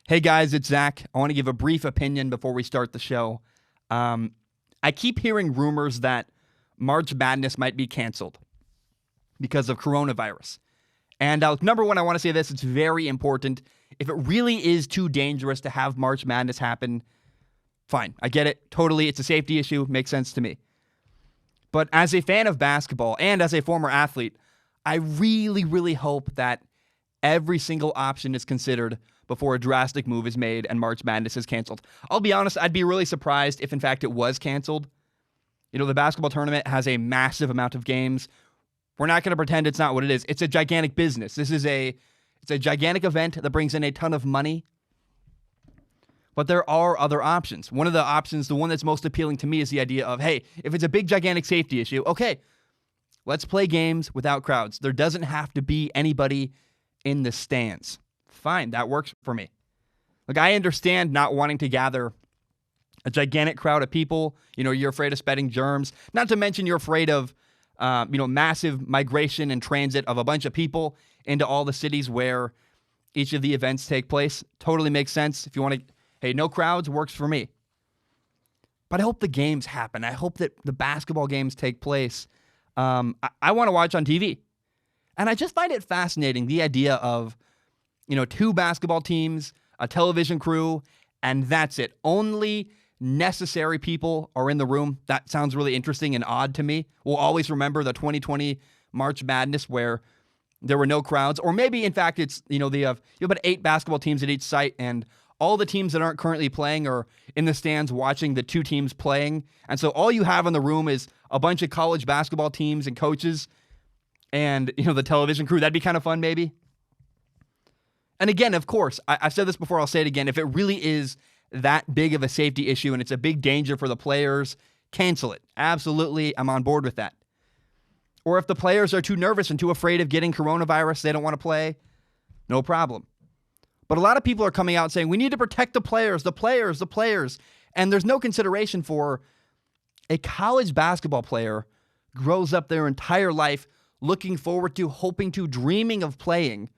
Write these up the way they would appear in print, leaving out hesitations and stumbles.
Hey guys, it's Zach. I want to give a brief opinion before we start the show. I keep hearing rumors that March Madness might be canceled because of coronavirus. And number one, I want to say this. It's very important. If it really is too dangerous to have March Madness happen, fine. I get it. Totally. It's a safety issue. Makes sense to me. But as a fan of basketball and as a former athlete, I really, really hope that every single option is considered before a drastic move is made and March Madness is canceled. I'll be honest, I'd be really surprised if, in fact, it was canceled. You know, the basketball tournament has a massive amount of games. We're not going to pretend it's not what it is. It's a gigantic business. It's a gigantic event that brings in a ton of money. But there are other options. One of the options, the one that's most appealing to me, is the idea of, hey, if it's a big, gigantic safety issue, okay, let's play games without crowds. There doesn't have to be anybody in the stands. Fine, that works for me. Like, I understand not wanting to gather a gigantic crowd of people. You know, you're afraid of spreading germs. Not to mention you're afraid of, massive migration and transit of a bunch of people into all the cities where each of the events take place. Totally makes sense. If you want to, hey, no crowds works for me. But I hope the games happen. I hope that the basketball games take place. I want to watch on TV. And I just find it fascinating, the idea of, two basketball teams, a television crew, and that's it. Only necessary people are in the room. That sounds really interesting and odd to me. We'll always remember the 2020 March Madness where there were no crowds. Or maybe, in fact, it's, they have about 8 basketball teams at each site, and all the teams that aren't currently playing are in the stands watching the 2 teams playing. And so all you have in the room is a bunch of college basketball teams and coaches and, the television crew. That'd be kind of fun, maybe. And again, of course, I've said this before, I'll say it again. If it really is that big of a safety issue and it's a big danger for the players, cancel it. Absolutely, I'm on board with that. Or if the players are too nervous and too afraid of getting coronavirus, they don't want to play, no problem. But a lot of people are coming out saying, we need to protect the players. And there's no consideration for a college basketball player grows up their entire life looking forward to, hoping to, dreaming of playing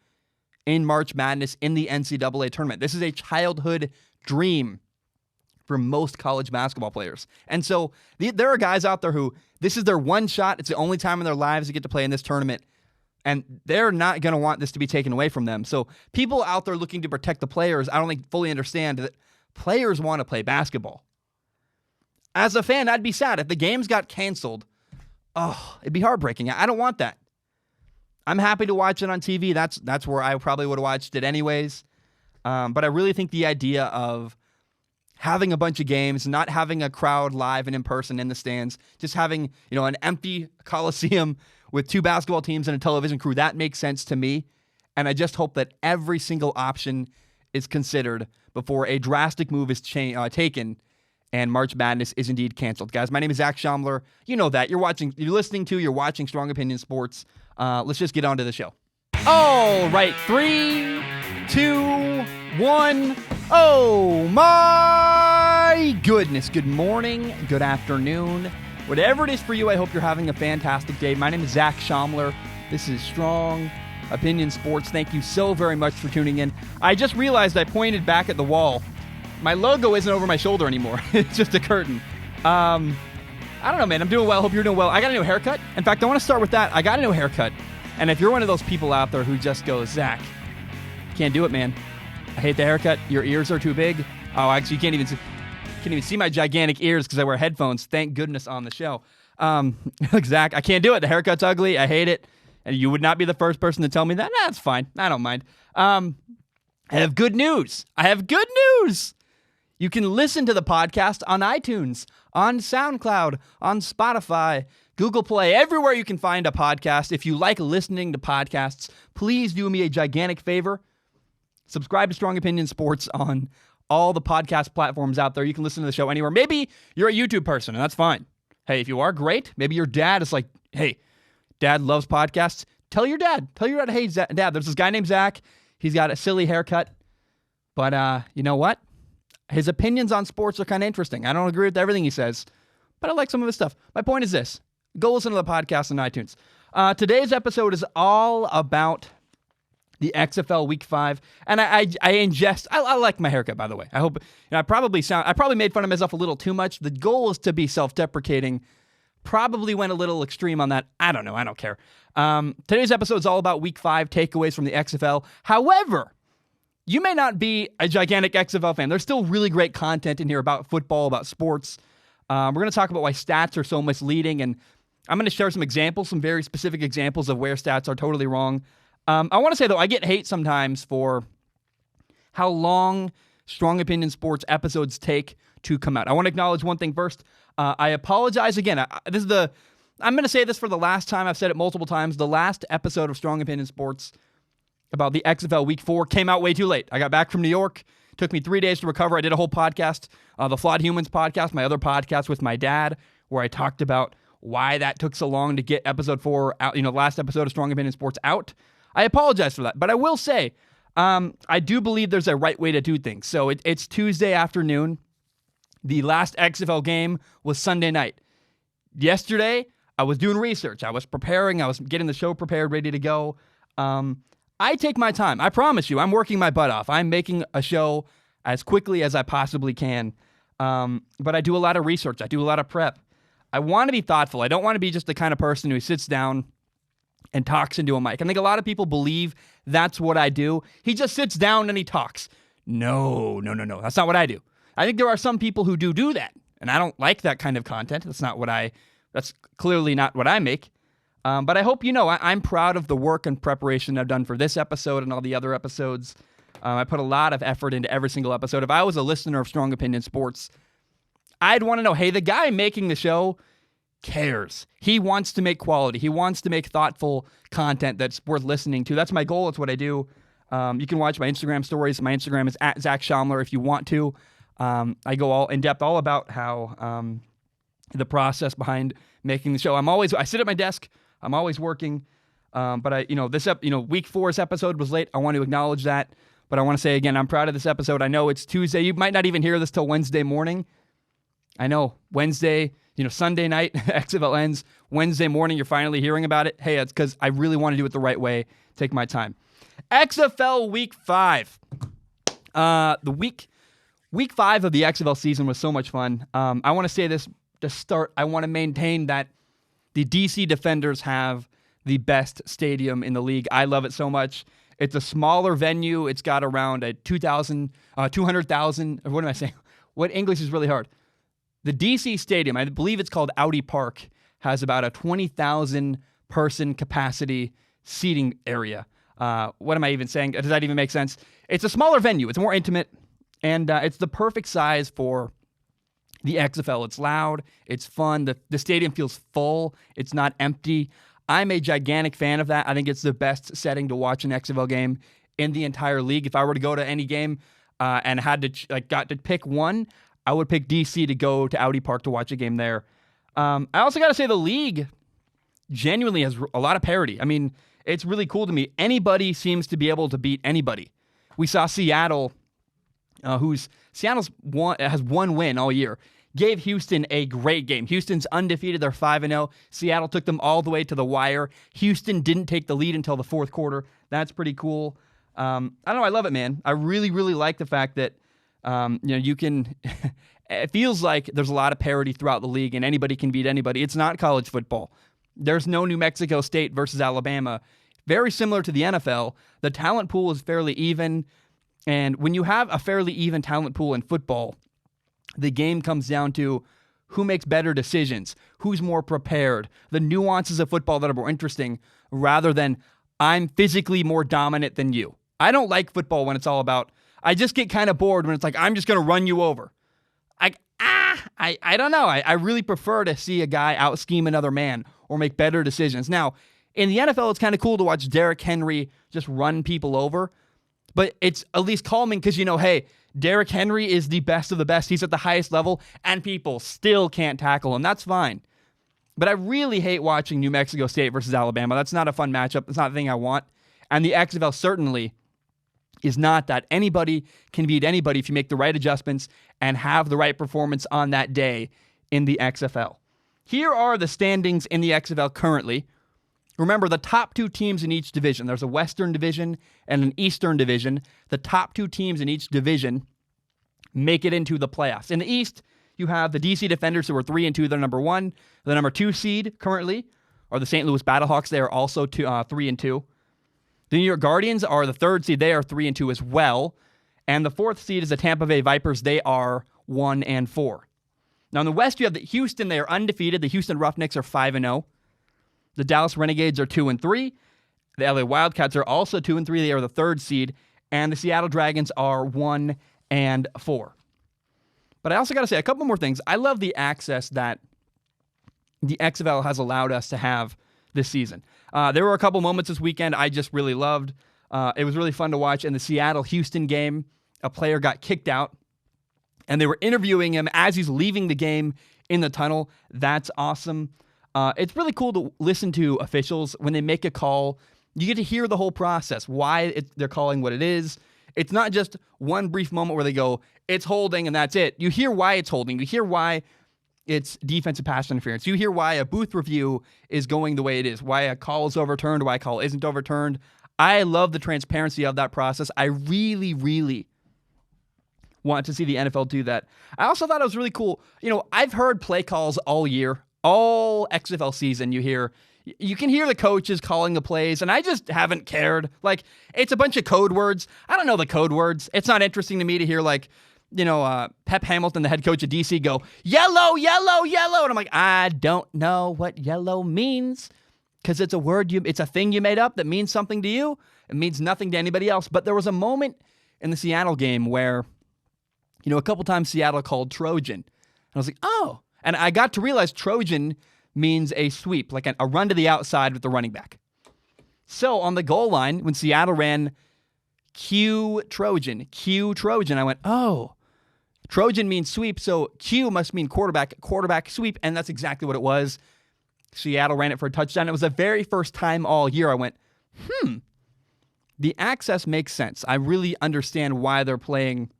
in March Madness in the NCAA tournament. This is a childhood dream for most college basketball players. And so there are guys out there who this is their one shot. It's the only time in their lives they get to play in this tournament. And they're not going to want this to be taken away from them. So people out there looking to protect the players, I don't think fully understand that players want to play basketball. As a fan, I'd be sad if the games got canceled. Oh, it'd be heartbreaking. I don't want that. I'm happy to watch it on TV. That's where I probably would have watched it anyways. But I really think the idea of having a bunch of games, not having a crowd live and in person in the stands, just having, an empty coliseum with 2 basketball teams and a television crew, that makes sense to me. And I just hope that every single option is considered before a drastic move is taken and March Madness is indeed canceled. Guys, my name is Zach Schaumler. You know that. You're watching Strong Opinion Sports. Let's just get on to the show. All right, 3, 2, 1. Oh my goodness. Good morning, good afternoon. Whatever it is for you, I hope you're having a fantastic day. My name is Zach Schaumler. This is Strong Opinion Sports. Thank you so very much for tuning in. I just realized I pointed back at the wall. My logo isn't over my shoulder anymore. It's just a curtain. I don't know, man. I'm doing well. Hope you're doing well. I got a new haircut. In fact, I want to start with that. I got a new haircut. And if you're one of those people out there who just goes, Zach, can't do it, man. I hate the haircut. Your ears are too big. Oh, actually, you can't even see my gigantic ears because I wear headphones. Thank goodness on the show. Zach, I can't do it. The haircut's ugly. I hate it. And you would not be the first person to tell me that. Nah, it's fine. I don't mind. I have good news. You can listen to the podcast on iTunes, on SoundCloud, on Spotify, Google Play, everywhere you can find a podcast. If you like listening to podcasts, please do me a gigantic favor. Subscribe to Strong Opinion Sports on all the podcast platforms out there. You can listen to the show anywhere. Maybe you're a YouTube person, and that's fine. Hey, if you are, great. Maybe your dad is like, hey, Dad loves podcasts. Tell your dad, hey, Dad, there's this guy named Zach. He's got a silly haircut. But you know what? His opinions on sports are kind of interesting. I don't agree with everything he says, but I like some of his stuff. My point is this. Go listen to the podcast on iTunes. Today's episode is all about the XFL Week 5, and I ingest. I like my haircut, by the way. I hope I probably made fun of myself a little too much. The goal is to be self-deprecating. Probably went a little extreme on that. I don't know. I don't care. Today's episode is all about Week 5 takeaways from the XFL. However, you may not be a gigantic XFL fan. There's still really great content in here about football, about sports. We're going to talk about why stats are so misleading, and I'm going to share some examples, some very specific examples of where stats are totally wrong. I want to say, though, I get hate sometimes for how long Strong Opinion Sports episodes take to come out. I want to acknowledge one thing first. I apologize again. I'm going to say this for the last time. I've said it multiple times. The last episode of Strong Opinion Sports about the XFL Week 4 came out way too late. I got back from New York. Took me 3 days to recover. I did a whole podcast, the Flawed Humans podcast, my other podcast with my dad, where I talked about why that took so long to get episode 4 out, last episode of Strong Opinion Sports out. I apologize for that, but I will say, I do believe there's a right way to do things. So it's Tuesday afternoon. The last XFL game was Sunday night. Yesterday, I was doing research. I was preparing. I was getting the show prepared, ready to go. I take my time. I promise you, I'm working my butt off. I'm making a show as quickly as I possibly can. But I do a lot of research. I do a lot of prep. I want to be thoughtful. I don't want to be just the kind of person who sits down and talks into a mic. I think a lot of people believe that's what I do. He just sits down and he talks. No. That's not what I do. I think there are some people who do that, and I don't like that kind of content. That's clearly not what I make. But I hope you know I'm proud of the work and preparation I've done for this episode and all the other episodes. I put a lot of effort into every single episode. If I was a listener of Strong Opinion Sports, I'd want to know, hey, the guy making the show cares. He wants to make quality. He wants to make thoughtful content that's worth listening to. That's my goal. It's what I do. You can watch my Instagram stories. My Instagram is @ZachSchaumler if you want to. I go all in depth all about how the process behind making the show. I sit at my desk. I'm always working. But Week 4's episode was late. I want to acknowledge that. But I want to say again, I'm proud of this episode. I know it's Tuesday. You might not even hear this till Wednesday morning. I know Wednesday, Sunday night, XFL ends. Wednesday morning, you're finally hearing about it. Hey, it's because I really want to do it the right way. Take my time. XFL Week 5. Week 5 of the XFL season was so much fun. I want to say this to start. I want to maintain that the DC Defenders have the best stadium in the league. I love it so much. It's a smaller venue. It's got around a 200,000. What am I saying? What English is really hard. The DC Stadium, I believe it's called Audi Park, has about a 20,000 person capacity seating area. What am I even saying? Does that even make sense? It's a smaller venue. It's more intimate, and it's the perfect size for the XFL. It's loud. It's fun. The stadium feels full. It's not empty. I'm a gigantic fan of that. I think it's the best setting to watch an XFL game in the entire league. If I were to go to any game and got to pick one, I would pick DC to go to Audi Park to watch a game there. I also got to say the league genuinely has a lot of parity. I mean, it's really cool to me. Anybody seems to be able to beat anybody. We saw Seattle, has one win all year, gave Houston a great game. Houston's undefeated. They're 5-0. Seattle took them all the way to the wire. Houston didn't take the lead until the fourth quarter. That's pretty cool. I don't know. I love it, man. I really, really like the fact that you can. It feels like there's a lot of parity throughout the league, and anybody can beat anybody. It's not college football. There's no New Mexico State versus Alabama. Very similar to the NFL. The talent pool is fairly even, and when you have a fairly even talent pool in football, the game comes down to who makes better decisions, who's more prepared, the nuances of football that are more interesting, rather than I'm physically more dominant than you. I don't like football when it's all about. I just get kind of bored when it's like, I'm just going to run you over. I don't know. I really prefer to see a guy out-scheme another man or make better decisions. Now, in the NFL, it's kind of cool to watch Derrick Henry just run people over, but it's at least calming because, hey, Derrick Henry is the best of the best. He's at the highest level, and people still can't tackle him. That's fine. But I really hate watching New Mexico State versus Alabama. That's not a fun matchup. That's not the thing I want. And the XFL certainly is not that. Anybody can beat anybody if you make the right adjustments and have the right performance on that day in the XFL. Here are the standings in the XFL currently. Remember, the top 2 teams in each division, there's a Western division and an Eastern division. The top 2 teams in each division make it into the playoffs. In the East, you have the DC Defenders, who are 3-2. They're number 1. The number 2 seed currently are the St. Louis Battlehawks. They are also 3-2. The New York Guardians are the 3rd seed. They are 3-2 as well. And the 4th seed is the Tampa Bay Vipers. They are 1-4. Now in the West, you have the Houston. They are undefeated. The Houston Roughnecks are 5-0. The Dallas Renegades are 2-3. The LA Wildcats are also 2-3. They are the 3rd seed. And the Seattle Dragons are 1-4. But I also got to say a couple more things. I love the access that the XFL has allowed us to have this season. There were a couple moments this weekend I just really loved. It was really fun to watch. In the Seattle-Houston game, a player got kicked out, and they were interviewing him as he's leaving the game in the tunnel. That's awesome. It's really cool to listen to officials when they make a call. You get to hear the whole process, why they're calling what it is. It's not just one brief moment where they go, it's holding, and that's it. You hear why it's holding. You hear why it's defensive pass interference. You hear why a booth review is going the way it is, why a call is overturned, why a call isn't overturned. I love the transparency of that process. I really, really want to see the NFL do that. I also thought it was really cool. I've heard play calls all year, all XFL season. You can hear the coaches calling the plays, and I just haven't cared. Like, it's a bunch of code words. I don't know the code words. It's not interesting to me to hear, Pep Hamilton, the head coach of DC, go, yellow, yellow, yellow. And I'm like, I don't know what yellow means, because it's a word, it's a thing you made up that means something to you. It means nothing to anybody else. But there was a moment in the Seattle game where, a couple times Seattle called Trojan. And I was like, oh. And I got to realize Trojan means a sweep, like a run to the outside with the running back. So on the goal line, when Seattle ran Q Trojan, I went, oh, Trojan means sweep, so Q must mean quarterback sweep, and that's exactly what it was. Seattle ran it for a touchdown. It was the very first time all year I went, the access makes sense. I really understand why they're playing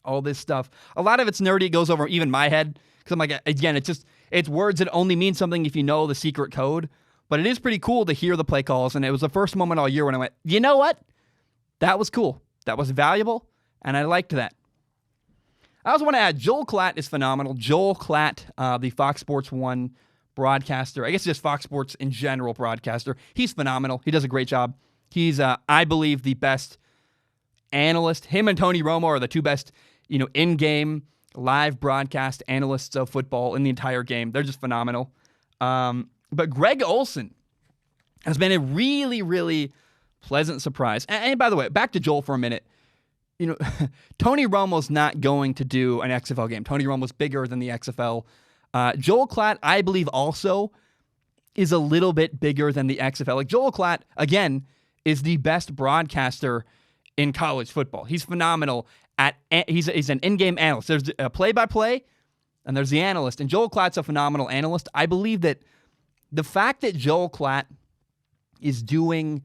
all this stuff. A lot of it's nerdy. It goes over even my head, because I'm like, again, it's words that only mean something if you know the secret code. But it is pretty cool to hear the play calls, and it was the first moment all year when I went, you know what? That was cool. That was valuable, and I liked that. I also want to add, Joel Klatt is phenomenal. Joel Klatt, the Fox Sports 1 broadcaster, I guess just Fox Sports in general broadcaster, he's phenomenal. He does a great job. He's, I believe, the best analyst. Him and Tony Romo are the 2 best, in-game live broadcast analysts of football in the entire game. They're just phenomenal. But Greg Olsen has been a really, really pleasant surprise. And by the way, back to Joel for a minute. Tony Romo's not going to do an XFL game. Tony Romo's bigger than the XFL. Joel Klatt, I believe, also is a little bit bigger than the XFL. Like, Joel Klatt, again, is the best broadcaster in college football. He's phenomenal he's an in-game analyst. There's a play-by-play, and there's the analyst. And Joel Klatt's a phenomenal analyst. I believe that the fact that Joel Klatt is doing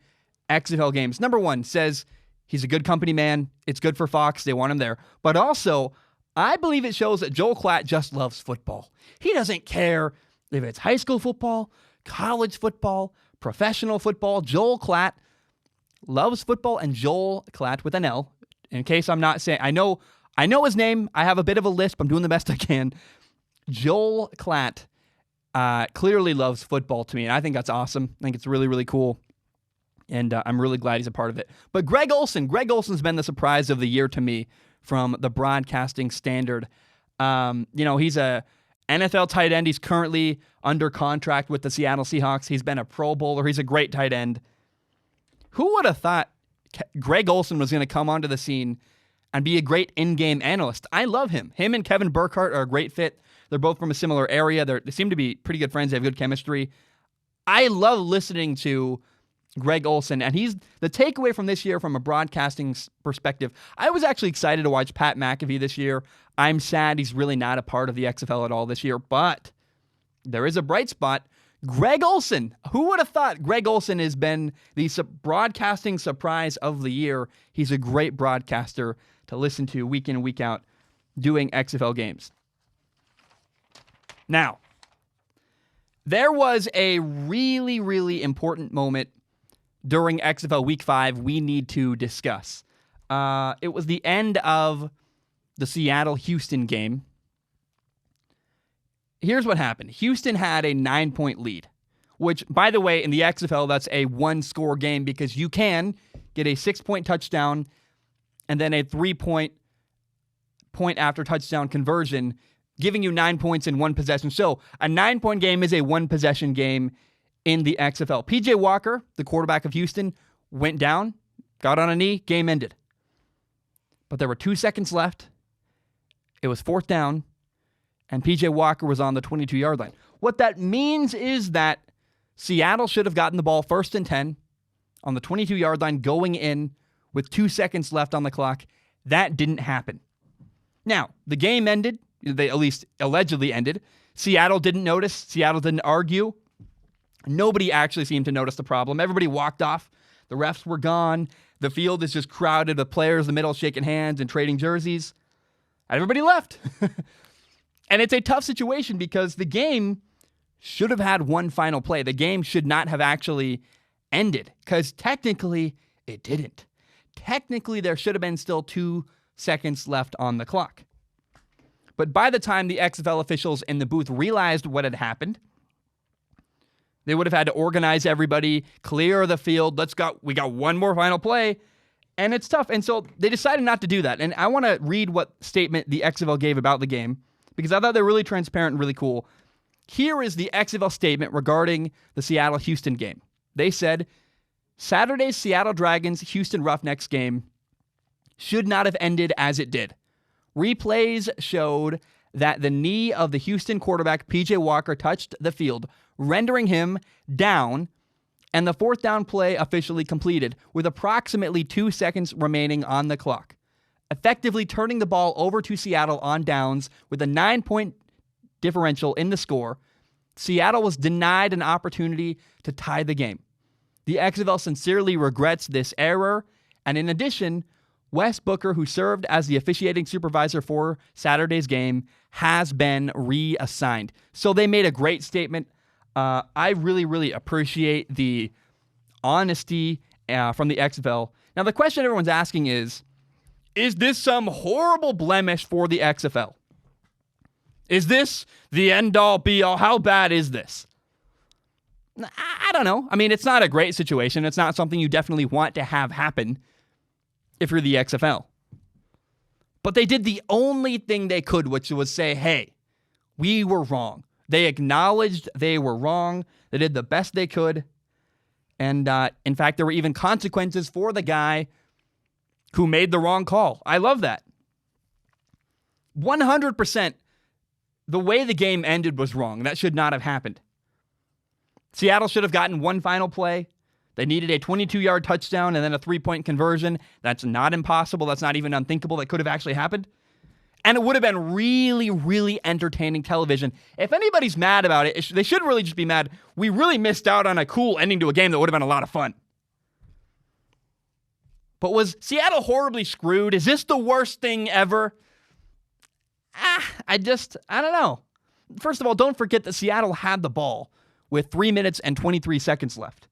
XFL games, number one, says he's a good company man. It's good for Fox. They want him there. But also, I believe it shows that Joel Klatt just loves football. He doesn't care if it's high school football, college football, professional football. Joel Klatt loves football, and Joel Klatt with an L. In case I'm not saying, I know his name. I have a bit of a lisp. I'm doing the best I can. Joel Klatt clearly loves football to me, and I think that's awesome. I think it's really, really cool, and I'm really glad he's a part of it. But Greg Olsen's been the surprise of the year to me from the broadcasting standard. He's a NFL tight end. He's currently under contract with the Seattle Seahawks. He's been a Pro Bowler. He's a great tight end. Who would have thought Greg Olsen was going to come onto the scene and be a great in-game analyst? I love him. Him and Kevin Burkhardt are a great fit. They're both from a similar area. They seem to be pretty good friends. They have good chemistry. I love listening to Greg Olsen, and he's the takeaway from this year from a broadcasting perspective. I was actually excited to watch Pat McAfee this year. I'm sad he's really not a part of the XFL at all this year, but there is a bright spot. Greg Olsen. Who would have thought Greg Olsen has been the broadcasting surprise of the year? He's a great broadcaster to listen to week in and week out doing XFL games. Now, There was a really, really important moment during XFL Week 5 we need to discuss. It was the end of the Seattle-Houston game. Here's what happened. Houston had a 9-point lead, which, by the way, in the XFL, that's a one-score game because you can get a 6-point touchdown and then a 3-point after touchdown conversion, giving you 9 points in one possession. So a 9-point game is a one-possession game in the XFL. PJ Walker, the quarterback of Houston, went down, got on a knee, game ended. But there were 2 seconds left. It was 4th down, and PJ Walker was on the 22-yard line. What that means is that Seattle should have gotten the ball 1st and 10 on the 22-yard line going in with 2 seconds left on the clock. That didn't happen. Now, the game ended. They at least allegedly ended. Seattle didn't notice. Seattle didn't argue. Nobody actually seemed to notice the problem. Everybody walked off. The refs were gone. The field is just crowded with players in the middle shaking hands and trading jerseys. Everybody left. And it's a tough situation because the game should have had one final play. The game should not have actually ended because technically it didn't. Technically, there should have been still 2 seconds left on the clock. But by the time the XFL officials in the booth realized what had happened, they would have had to organize everybody, clear the field. We got one more final play, and it's tough. And so they decided not to do that. And I want to read what statement the XFL gave about the game because I thought they were really transparent and really cool. Here is the XFL statement regarding the Seattle-Houston game. They said, Saturday's Seattle Dragons-Houston Roughnecks game should not have ended as it did. Replays showed that the knee of the Houston quarterback, PJ Walker, touched the field, rendering him down, and the 4th down play officially completed with approximately 2 seconds remaining on the clock, effectively turning the ball over to Seattle on downs with a 9-point differential in the score. Seattle was denied an opportunity to tie the game. The XFL sincerely regrets this error, and in addition, Wes Booker, who served as the officiating supervisor for Saturday's game, has been reassigned. So they made a great statement. I really, really appreciate the honesty from the XFL. Now, the question everyone's asking is this some horrible blemish for the XFL? Is this the end-all, be-all? How bad is this? I don't know. I mean, it's not a great situation. It's not something you definitely want to have happen if you're the XFL. But they did the only thing they could, which was say, hey, we were wrong. They acknowledged they were wrong. They did the best they could. And in fact, there were even consequences for the guy who made the wrong call. I love that. 100%, the way the game ended was wrong. That should not have happened. Seattle should have gotten one final play. They needed a 22-yard touchdown and then a 3-point conversion. That's not impossible. That's not even unthinkable. That could have actually happened. And it would have been really, really entertaining television. If anybody's mad about it, they should really just be mad. We really missed out on a cool ending to a game that would have been a lot of fun. But was Seattle horribly screwed? Is this the worst thing ever? I don't know. First of all, don't forget that Seattle had the ball with 3 minutes and 23 seconds left.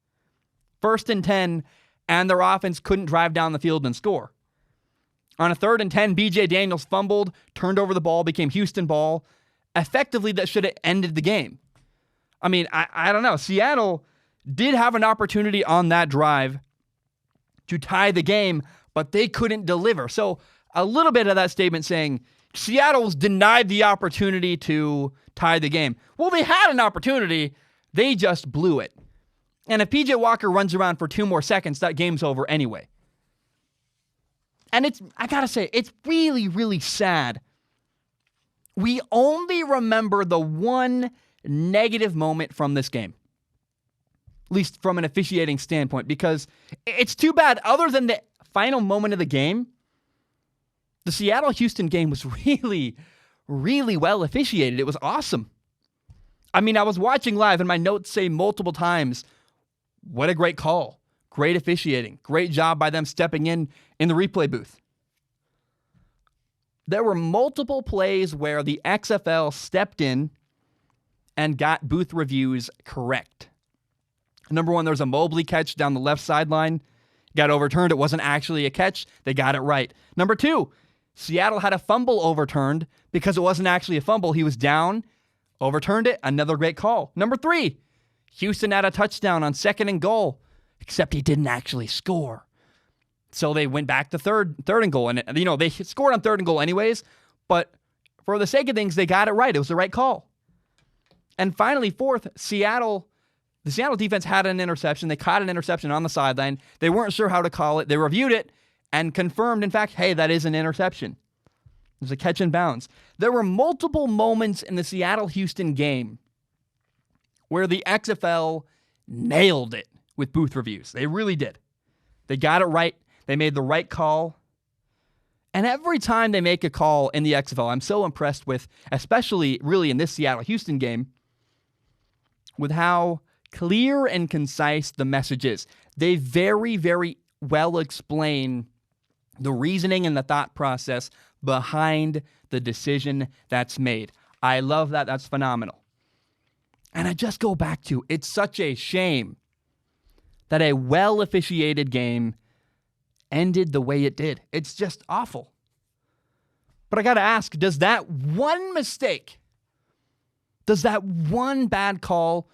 1st and 10, and their offense couldn't drive down the field and score. On a 3rd and 10, B.J. Daniels fumbled, turned over the ball, became Houston ball. Effectively, that should have ended the game. I mean, I don't know. Seattle did have an opportunity on that drive to tie the game, but they couldn't deliver. So a little bit of that statement saying Seattle's denied the opportunity to tie the game. Well, they had an opportunity. They just blew it. And if PJ Walker runs around for 2 more seconds, that game's over anyway. And I gotta say, it's really, really sad. We only remember the one negative moment from this game. At least from an officiating standpoint, because it's too bad. Other than the final moment of the game, the Seattle-Houston game was really, really well officiated. It was awesome. I mean, I was watching live and my notes say multiple times, what a great call. Great officiating. Great job by them stepping in the replay booth. There were multiple plays where the XFL stepped in and got booth reviews correct. Number one, there was a Mobley catch down the left sideline. Got overturned. It wasn't actually a catch. They got it right. Number two, Seattle had a fumble overturned because it wasn't actually a fumble. He was down, overturned it. Another great call. Number three, Houston had a touchdown on 2nd and goal, except he didn't actually score. So they went back to third and goal. And, they scored on 3rd and goal anyways, but for the sake of things, they got it right. It was the right call. And finally, fourth, the Seattle defense had an interception. They caught an interception on the sideline. They weren't sure how to call it. They reviewed it and confirmed, in fact, hey, that is an interception. It was a catch and bounce. There were multiple moments in the Seattle-Houston game where the XFL nailed it with booth reviews. They really did. They got it right. They made the right call. And every time they make a call in the XFL, I'm so impressed with, especially really in this Seattle-Houston game, with how clear and concise the message is. They very, very well explain the reasoning and the thought process behind the decision that's made. I love that. That's phenomenal. And I just go back to, it's such a shame that a well-officiated game ended the way it did. It's just awful. But I got to ask, does that one mistake, does that one bad call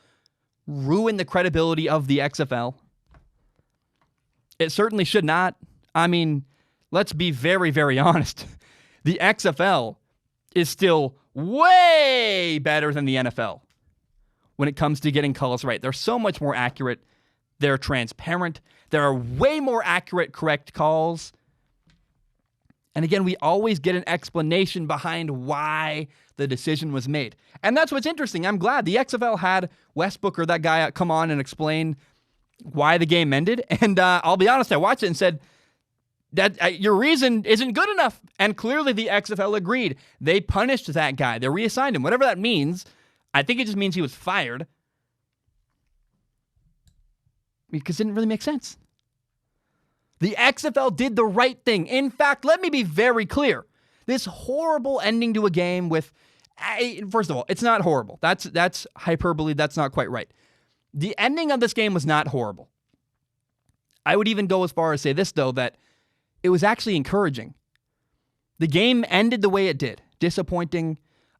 ruin the credibility of the XFL? It certainly should not. I mean, let's be very, very honest. The XFL is still way better than the NFL when it comes to getting calls right. They're so much more accurate. They're transparent. There are way more accurate, correct calls. And again, we always get an explanation behind why the decision was made. And that's what's interesting. I'm glad the XFL had Wes Booker, that guy, come on and explain why the game ended. And I'll be honest, I watched it and said, that your reason isn't good enough. And clearly the XFL agreed. They punished that guy. They reassigned him. Whatever that means, I think it just means he was fired. Because it didn't really make sense. The XFL did the right thing. In fact, let me be very clear. This horrible ending to a game with, first of all, it's not horrible. That's hyperbole. That's not quite right. The ending of this game was not horrible. I would even go as far as say this, though, that it was actually encouraging. The game ended the way it did. Disappointing.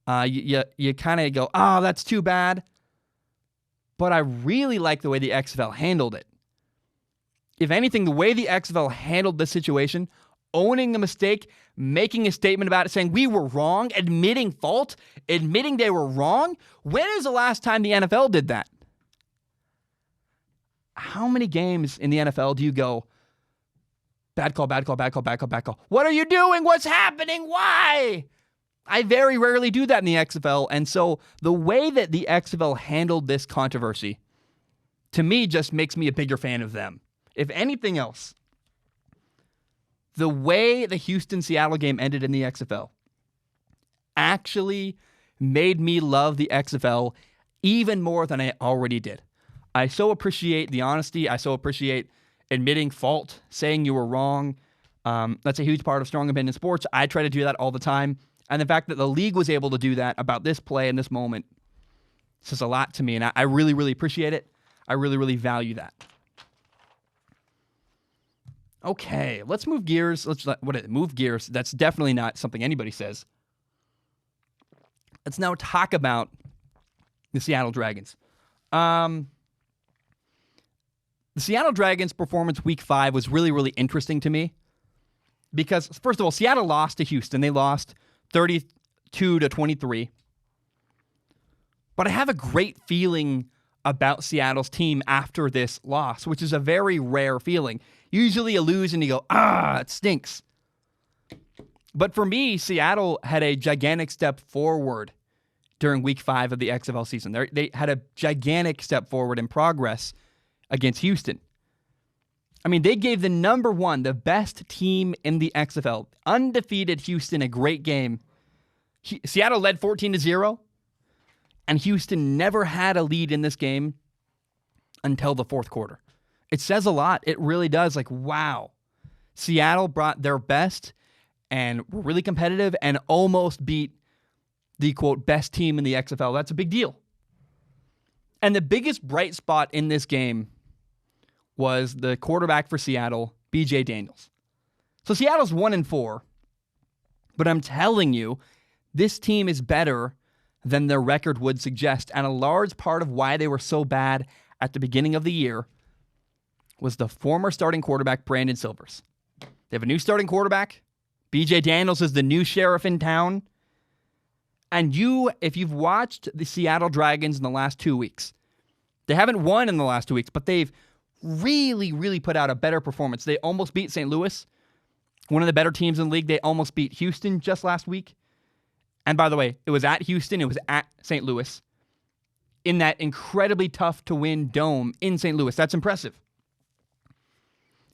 You kind of go, oh, that's too bad. But I really like the way the XFL handled it. If anything, the way the XFL handled this situation, owning the mistake, making a statement about it, saying we were wrong, admitting fault, admitting they were wrong. When is the last time the NFL did that? How many games in the NFL do you go, bad call, bad call, bad call, bad call, bad call? What are you doing? What's happening? Why? I very rarely do that in the XFL. And so the way that the XFL handled this controversy, to me, just makes me a bigger fan of them. If anything else, the way the Houston-Seattle game ended in the XFL actually made me love the XFL even more than I already did. I so appreciate the honesty. I so appreciate admitting fault, saying you were wrong. That's a huge part of strong opinion sports. I try to do that all the time. And the fact that the league was able to do that about this play in this moment says a lot to me. And I really, really appreciate it. I really, really value that. Okay, let's move gears. Move gears? That's definitely not something anybody says. Let's now talk about the Seattle Dragons. The Seattle Dragons' performance week 5 was really, really interesting to me because, first of all, Seattle lost to Houston. They lost 32-23. But I have a great feeling about Seattle's team after this loss, which is a very rare feeling. Usually you lose and you go, it stinks. But for me, Seattle had a gigantic step forward during week 5 of the XFL season. They had a gigantic step forward in progress against Houston. I mean, they gave the number one, the best team in the XFL, undefeated Houston, a great game. Seattle led 14-0, and Houston never had a lead in this game until the fourth quarter. It says a lot. It really does. Like, wow. Seattle brought their best and were really competitive and almost beat the, quote, best team in the XFL. That's a big deal. And the biggest bright spot in this game was the quarterback for Seattle, B.J. Daniels. So Seattle's 1-4, but I'm telling you, this team is better than their record would suggest. And a large part of why they were so bad at the beginning of the year was the former starting quarterback, Brandon Silvers. They have a new starting quarterback. B.J. Daniels is the new sheriff in town. And if you've watched the Seattle Dragons in the last 2 weeks, they haven't won in the last 2 weeks, but they've really, really put out a better performance. They almost beat St. Louis, one of the better teams in the league. They almost beat Houston just last week. And by the way, it was at Houston, it was at St. Louis, in that incredibly tough-to-win dome in St. Louis. That's impressive.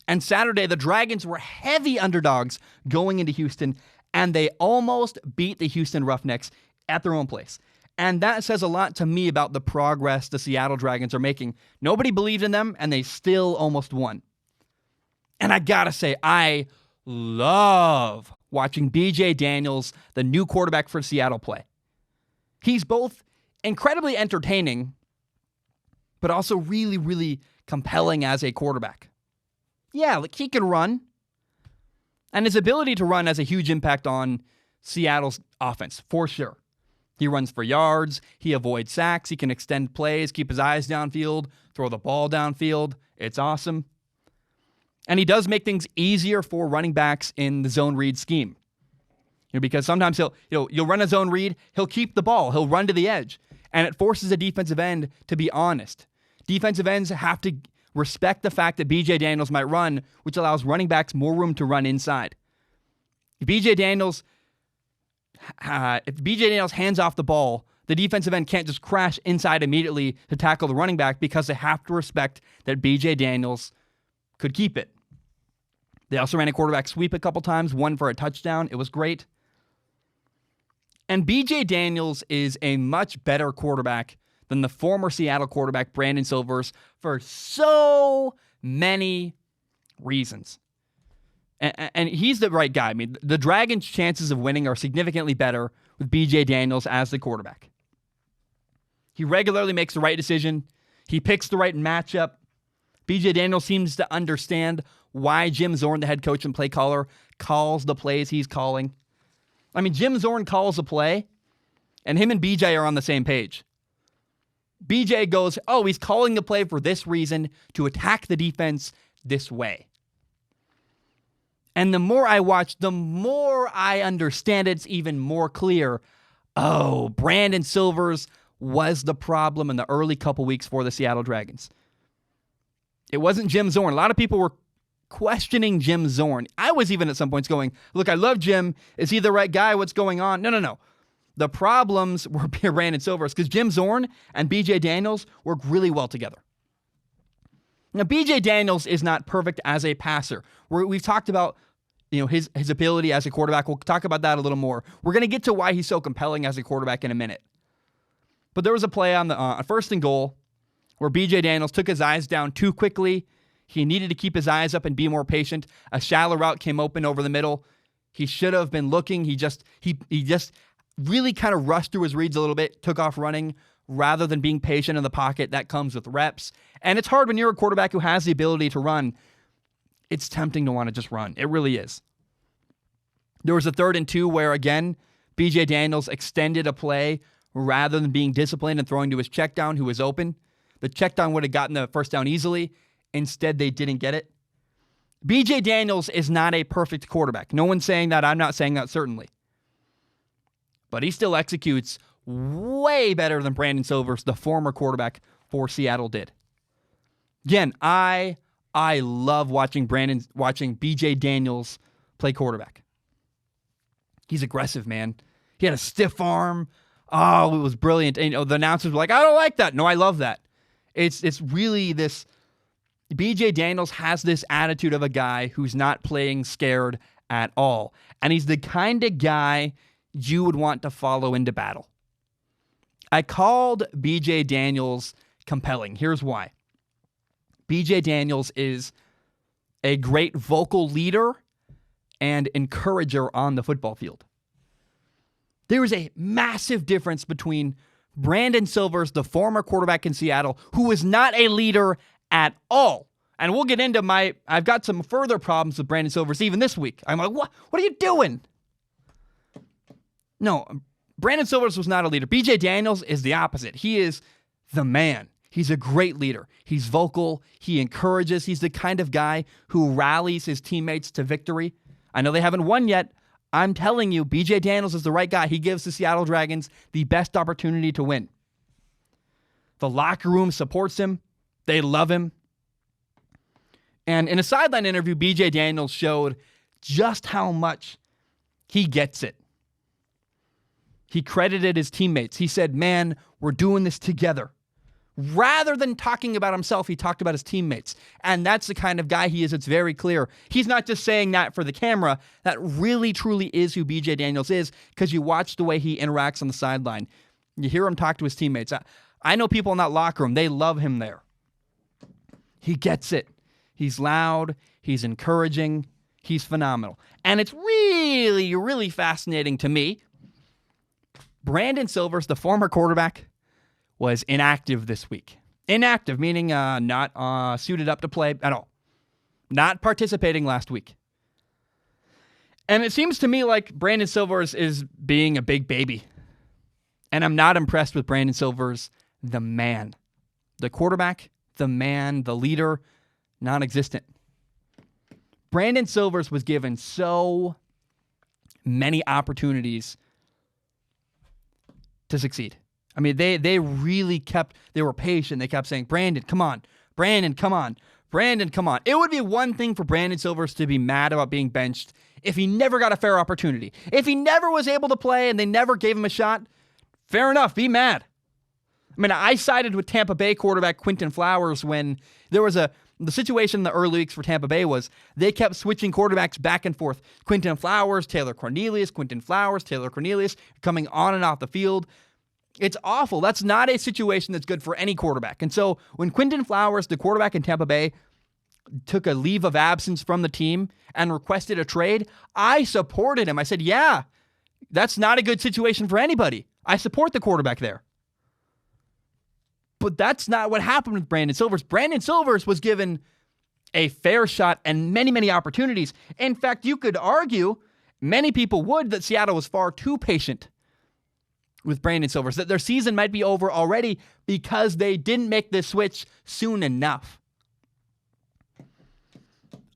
And Saturday, the Dragons were heavy underdogs going into Houston, and they almost beat the Houston Roughnecks at their own place. And that says a lot to me about the progress the Seattle Dragons are making. Nobody believed in them, and they still almost won. And I gotta say, I love watching B.J. Daniels, the new quarterback for Seattle, play. He's both incredibly entertaining, but also really, really compelling as a quarterback. Yeah, like he can run. And his ability to run has a huge impact on Seattle's offense, for sure. He runs for yards. He avoids sacks. He can extend plays, keep his eyes downfield, throw the ball downfield. It's awesome. And he does make things easier for running backs in the zone read scheme. Because sometimes you'll run a zone read, he'll keep the ball, he'll run to the edge, and it forces a defensive end to be honest. Defensive ends have to respect the fact that B.J. Daniels might run, which allows running backs more room to run inside. If B.J. Daniels hands off the ball, the defensive end can't just crash inside immediately to tackle the running back because they have to respect that B.J. Daniels could keep it. They also ran a quarterback sweep a couple times, one for a touchdown. It was great. And B.J. Daniels is a much better quarterback than the former Seattle quarterback, Brandon Silvers, for so many reasons. And he's the right guy. I mean, the Dragons' chances of winning are significantly better with B.J. Daniels as the quarterback. He regularly makes the right decision. He picks the right matchup. B.J. Daniels seems to understand why Jim Zorn, the head coach and play caller, calls the plays he's calling. I mean, Jim Zorn calls a play, and him and B.J. are on the same page. B.J. goes, he's calling the play for this reason, to attack the defense this way. And the more I watch, the more I understand it's even more clear. Brandon Silvers was the problem in the early couple weeks for the Seattle Dragons. It wasn't Jim Zorn. A lot of people were questioning Jim Zorn. I was even at some points going, look, I love Jim. Is he the right guy? What's going on? No. The problems were Brandon Silvers because Jim Zorn and B.J. Daniels work really well together. Now, B.J. Daniels is not perfect as a passer. We've talked about his ability as a quarterback. We'll talk about that a little more. We're going to get to why he's so compelling as a quarterback in a minute. But there was a play on the first and goal where B.J. Daniels took his eyes down too quickly. He needed to keep his eyes up and be more patient. A shallow route came open over the middle. He should have been looking. He just really kind of rushed through his reads a little bit, took off running rather than being patient in the pocket. That comes with reps. And it's hard when you're a quarterback who has the ability to run. It's tempting to want to just run. It really is. There was a 3rd and 2 where, again, B.J. Daniels extended a play rather than being disciplined and throwing to his check down who was open. The check down would have gotten the first down easily. Instead, they didn't get it. B.J. Daniels is not a perfect quarterback. No one's saying that. I'm not saying that, certainly. But he still executes way better than Brandon Silvers, the former quarterback for Seattle, did. Again, I love watching B.J. Daniels play quarterback. He's aggressive, man. He had a stiff arm. It was brilliant. And the announcers were like, I don't like that. No, I love that. It's really this. B.J. Daniels has this attitude of a guy who's not playing scared at all. And he's the kind of guy you would want to follow into battle. I called B.J. Daniels compelling. Here's why. B.J. Daniels is a great vocal leader and encourager on the football field. There is a massive difference between Brandon Silvers, the former quarterback in Seattle, who is not a leader at all. And we'll get into I've got some further problems with Brandon Silvers even this week. I'm like, what are you doing? No, Brandon Silvers was not a leader. BJ Daniels is the opposite. He is the man. He's a great leader. He's vocal. He encourages. He's the kind of guy who rallies his teammates to victory. I know they haven't won yet. I'm telling you, BJ Daniels is the right guy. He gives the Seattle Dragons the best opportunity to win. The locker room supports him. They love him. And in a sideline interview, BJ Daniels showed just how much he gets it. He credited his teammates. He said, man, we're doing this together. Rather than talking about himself, he talked about his teammates. And that's the kind of guy he is. It's very clear. He's not just saying that for the camera. That really, truly is who BJ Daniels is, because you watch the way he interacts on the sideline. You hear him talk to his teammates. I know people in that locker room. They love him there. He gets it. He's loud. He's encouraging. He's phenomenal. And it's really, really fascinating to me. Brandon Silvers, the former quarterback, was inactive this week. Inactive, meaning not suited up to play at all. Not participating last week. And it seems to me like Brandon Silvers is being a big baby. And I'm not impressed with Brandon Silvers, the man. The quarterback, the man, the leader, non-existent. Brandon Silvers was given so many opportunities to succeed. I mean, they really they were patient. They kept saying, Brandon, come on. Brandon, come on. Brandon, come on. It would be one thing for Brandon Silvers to be mad about being benched if he never got a fair opportunity. If he never was able to play and they never gave him a shot, fair enough, be mad. I mean, I sided with Tampa Bay quarterback Quinton Flowers when there was the situation in the early weeks for Tampa Bay was they kept switching quarterbacks back and forth. Quinton Flowers, Taylor Cornelius, Quinton Flowers, Taylor Cornelius, coming on and off the field. It's awful. That's not a situation that's good for any quarterback. And so when Quinton Flowers, the quarterback in Tampa Bay, took a leave of absence from the team and requested a trade, I supported him. I said, yeah, that's not a good situation for anybody. I support the quarterback there. But that's not what happened with Brandon Silvers. Brandon Silvers was given a fair shot and many, many opportunities. In fact, you could argue, many people would, that Seattle was far too patient with Brandon Silvers, that their season might be over already because they didn't make this switch soon enough.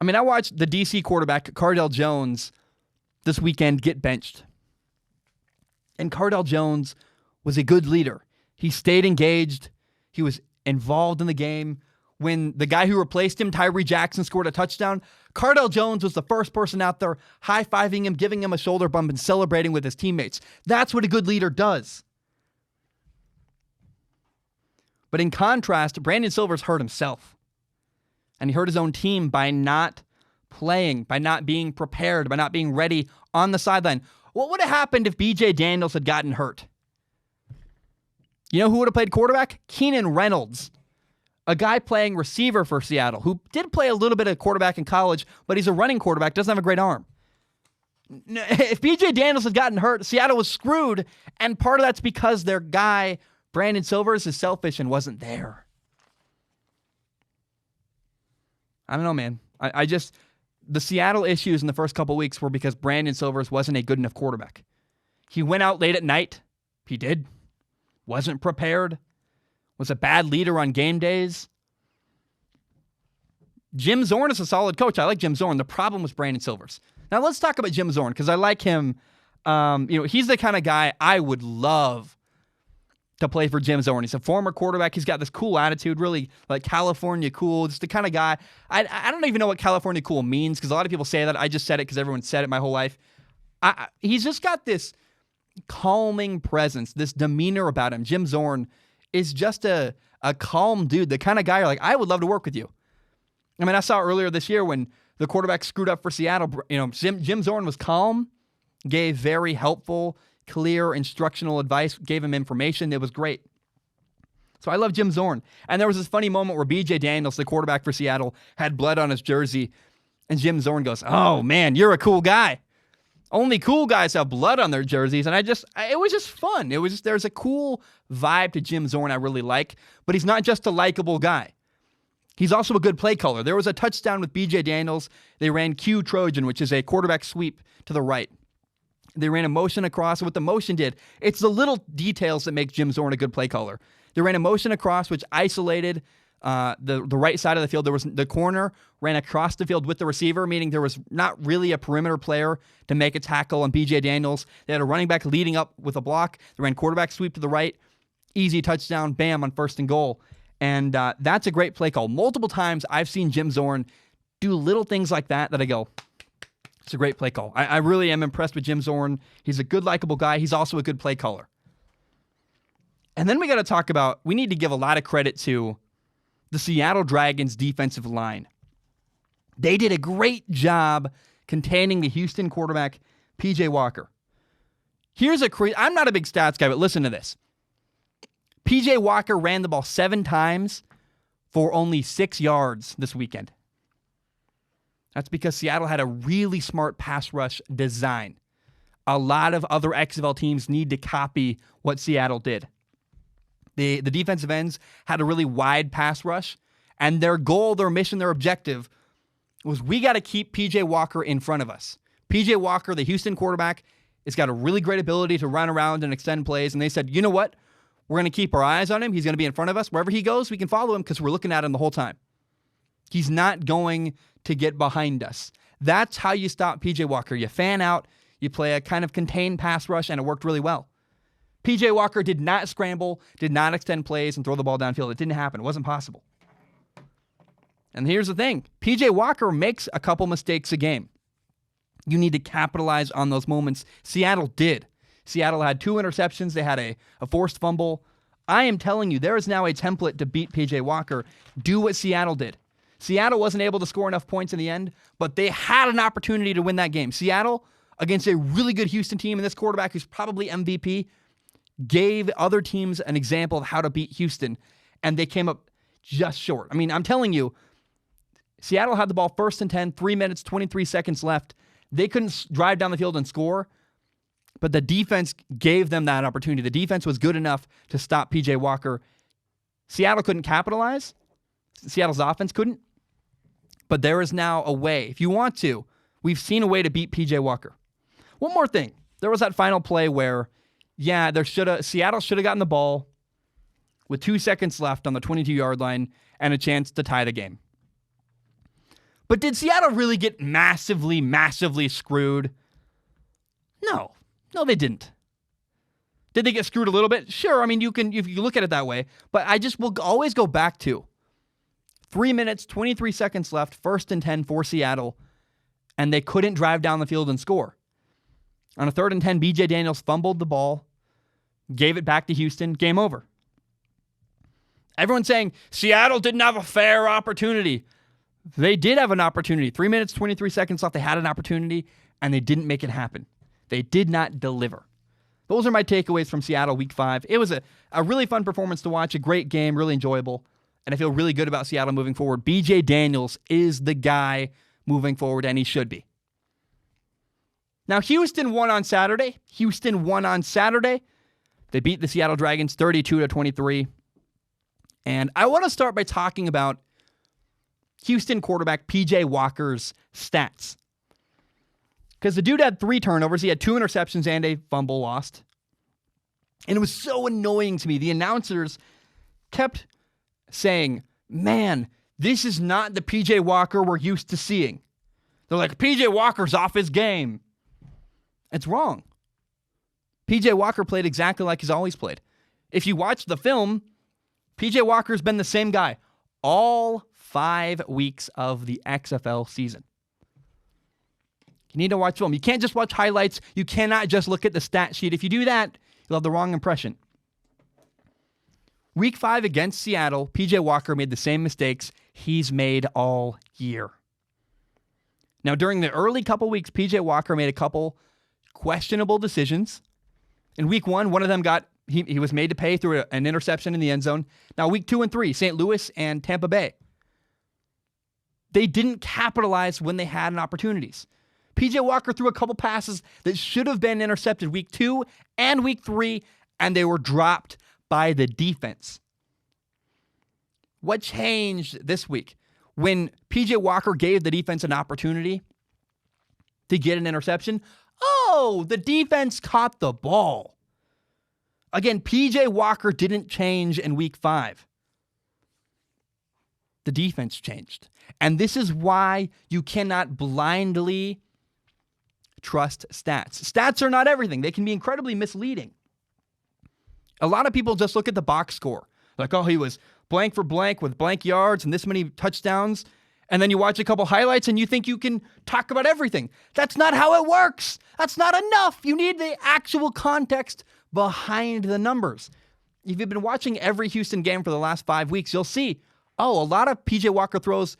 I mean, I watched the DC quarterback, Cardell Jones, this weekend get benched. And Cardell Jones was a good leader. He stayed engaged. He was involved in the game. When the guy who replaced him, Tyree Jackson, scored a touchdown, Cardell Jones was the first person out there high-fiving him, giving him a shoulder bump, and celebrating with his teammates. That's what a good leader does. But in contrast, Brandon Silvers hurt himself. And he hurt his own team by not playing, by not being prepared, by not being ready on the sideline. What would have happened if BJ Daniels had gotten hurt? You know who would have played quarterback? Keenan Reynolds. A guy playing receiver for Seattle who did play a little bit of quarterback in college, but he's a running quarterback, doesn't have a great arm. If BJ Daniels had gotten hurt, Seattle was screwed, and part of that's because their guy, Brandon Silvers, is selfish and wasn't there. I don't know, man. The Seattle issues in the first couple weeks were because Brandon Silvers wasn't a good enough quarterback. He went out late at night. He did. Wasn't prepared. Was a bad leader on game days. Jim Zorn is a solid coach. I like Jim Zorn. The problem was Brandon Silvers. Now let's talk about Jim Zorn because I like him. He's the kind of guy I would love to play for Jim Zorn. He's a former quarterback. He's got this cool attitude, really like California cool. Just the kind of guy. I don't even know what California cool means because a lot of people say that. I just said it because everyone said it my whole life. He's just got this calming presence, this demeanor about him. Jim Zorn is just a calm dude, the kind of guy you're like, I would love to work with you. I mean, I saw earlier this year when the quarterback screwed up for Seattle, Jim Zorn was calm, gave very helpful, clear, instructional advice, gave him information. It was great. So I love Jim Zorn. And there was this funny moment where BJ Daniels, the quarterback for Seattle, had blood on his jersey, and Jim Zorn goes, oh, man, you're a cool guy. Only cool guys have blood on their jerseys, and it was just fun. There's a cool vibe to Jim Zorn I really like, but he's not just a likable guy. He's also a good play caller. There was a touchdown with B.J. Daniels. They ran Q Trojan, which is a quarterback sweep to the right. They ran a motion across, and what the motion did, it's the little details that make Jim Zorn a good play caller. They ran a motion across, which isolated the right side of the field. There was the corner ran across the field with the receiver, meaning there was not really a perimeter player to make a tackle on B.J. Daniels. They had a running back leading up with a block. They ran quarterback sweep to the right, easy touchdown, bam, on 1st and goal. And that's a great play call. Multiple times I've seen Jim Zorn do little things like that I go, it's a great play call. I really am impressed with Jim Zorn. He's a good, likable guy. He's also a good play caller. And then we got to talk about, we need to give a lot of credit to the Seattle Dragons defensive line. They did a great job containing the Houston quarterback, P.J. Walker. I'm not a big stats guy, but listen to this. P.J. Walker ran the ball 7 times for only 6 yards this weekend. That's because Seattle had a really smart pass rush design. A lot of other XFL teams need to copy what Seattle did. The defensive ends had a really wide pass rush, and their goal, their mission, their objective was we got to keep P.J. Walker in front of us. P.J. Walker, the Houston quarterback, has got a really great ability to run around and extend plays, and they said, you know what? We're going to keep our eyes on him. He's going to be in front of us. Wherever he goes, we can follow him because we're looking at him the whole time. He's not going to get behind us. That's how you stop P.J. Walker. You fan out, you play a kind of contained pass rush, and it worked really well. P.J. Walker did not scramble, did not extend plays, and throw the ball downfield. It didn't happen. It wasn't possible. And here's the thing. P.J. Walker makes a couple mistakes a game. You need to capitalize on those moments. Seattle did. Seattle had 2 interceptions. They had a forced fumble. I am telling you, there is now a template to beat P.J. Walker. Do what Seattle did. Seattle wasn't able to score enough points in the end, but they had an opportunity to win that game. Seattle, against a really good Houston team, and this quarterback who's probably MVP, gave other teams an example of how to beat Houston, and they came up just short. I mean, I'm telling you, Seattle had the ball 1st and 10, 3 minutes, 23 seconds left. They couldn't drive down the field and score, but the defense gave them that opportunity. The defense was good enough to stop P.J. Walker. Seattle couldn't capitalize. Seattle's offense couldn't. But there is now a way. If you want to, we've seen a way to beat P.J. Walker. One more thing. There was that final play where, Seattle should have gotten the ball with 2 seconds left on the 22-yard line and a chance to tie the game. But did Seattle really get massively, massively screwed? No, they didn't. Did they get screwed a little bit? Sure. I mean, if you look at it that way, but I just will always go back to 3 minutes, 23 seconds left, 1st and 10 for Seattle, and they couldn't drive down the field and score. On a 3rd and 10, B.J. Daniels fumbled the ball, gave it back to Houston, game over. Everyone's saying Seattle didn't have a fair opportunity. They did have an opportunity. 3 minutes, 23 seconds left. They had an opportunity, and they didn't make it happen. They did not deliver. Those are my takeaways from Seattle Week 5. It was a really fun performance to watch, a great game, really enjoyable, and I feel really good about Seattle moving forward. B.J. Daniels is the guy moving forward, and he should be. Now, Houston won on Saturday. They beat the Seattle Dragons 32-23. And I want to start by talking about Houston quarterback P.J. Walker's stats. Because the dude had 3 turnovers. He had 2 interceptions and a fumble lost. And it was so annoying to me. The announcers kept saying, man, this is not the P.J. Walker we're used to seeing. They're like, P.J. Walker's off his game. It's wrong. P.J. Walker played exactly like he's always played. If you watch the film, P.J. Walker's been the same guy all 5 weeks of the XFL season. You need to watch film. You can't just watch highlights. You cannot just look at the stat sheet. If you do that, you'll have the wrong impression. Week 5 against Seattle, P.J. Walker made the same mistakes he's made all year. Now, during the early couple weeks, P.J. Walker made a couple questionable decisions. In week 1, one of them he was made to pay through an interception in the end zone. Now, week 2 and 3, St. Louis and Tampa Bay. They didn't capitalize when they had opportunities. PJ Walker threw a couple passes that should have been intercepted week 2 and week 3, and they were dropped by the defense. What changed this week? When PJ Walker gave the defense an opportunity to get an interception, the defense caught the ball. Again, PJ Walker didn't change in week 5. The defense changed. And this is why you cannot blindly trust stats. Stats are not everything. They can be incredibly misleading. A lot of people just look at the box score. Like, he was blank for blank with blank yards and this many touchdowns. And then you watch a couple highlights and you think you can talk about everything. That's not how it works. That's not enough. You need the actual context behind the numbers. If you've been watching every Houston game for the last 5 weeks, you'll see, a lot of PJ Walker throws,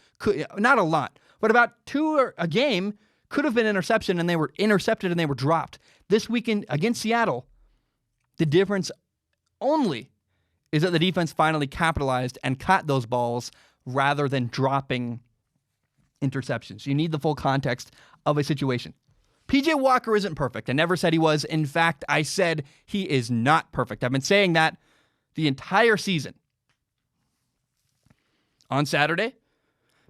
not a lot, but about 2 a game could have been interception, and they were intercepted and they were dropped. This weekend against Seattle, the difference only is that the defense finally capitalized and caught those balls rather than dropping interceptions. You need the full context of a situation. PJ Walker isn't perfect. I never said he was. In fact, I said he is not perfect. I've been saying that the entire season. On Saturday,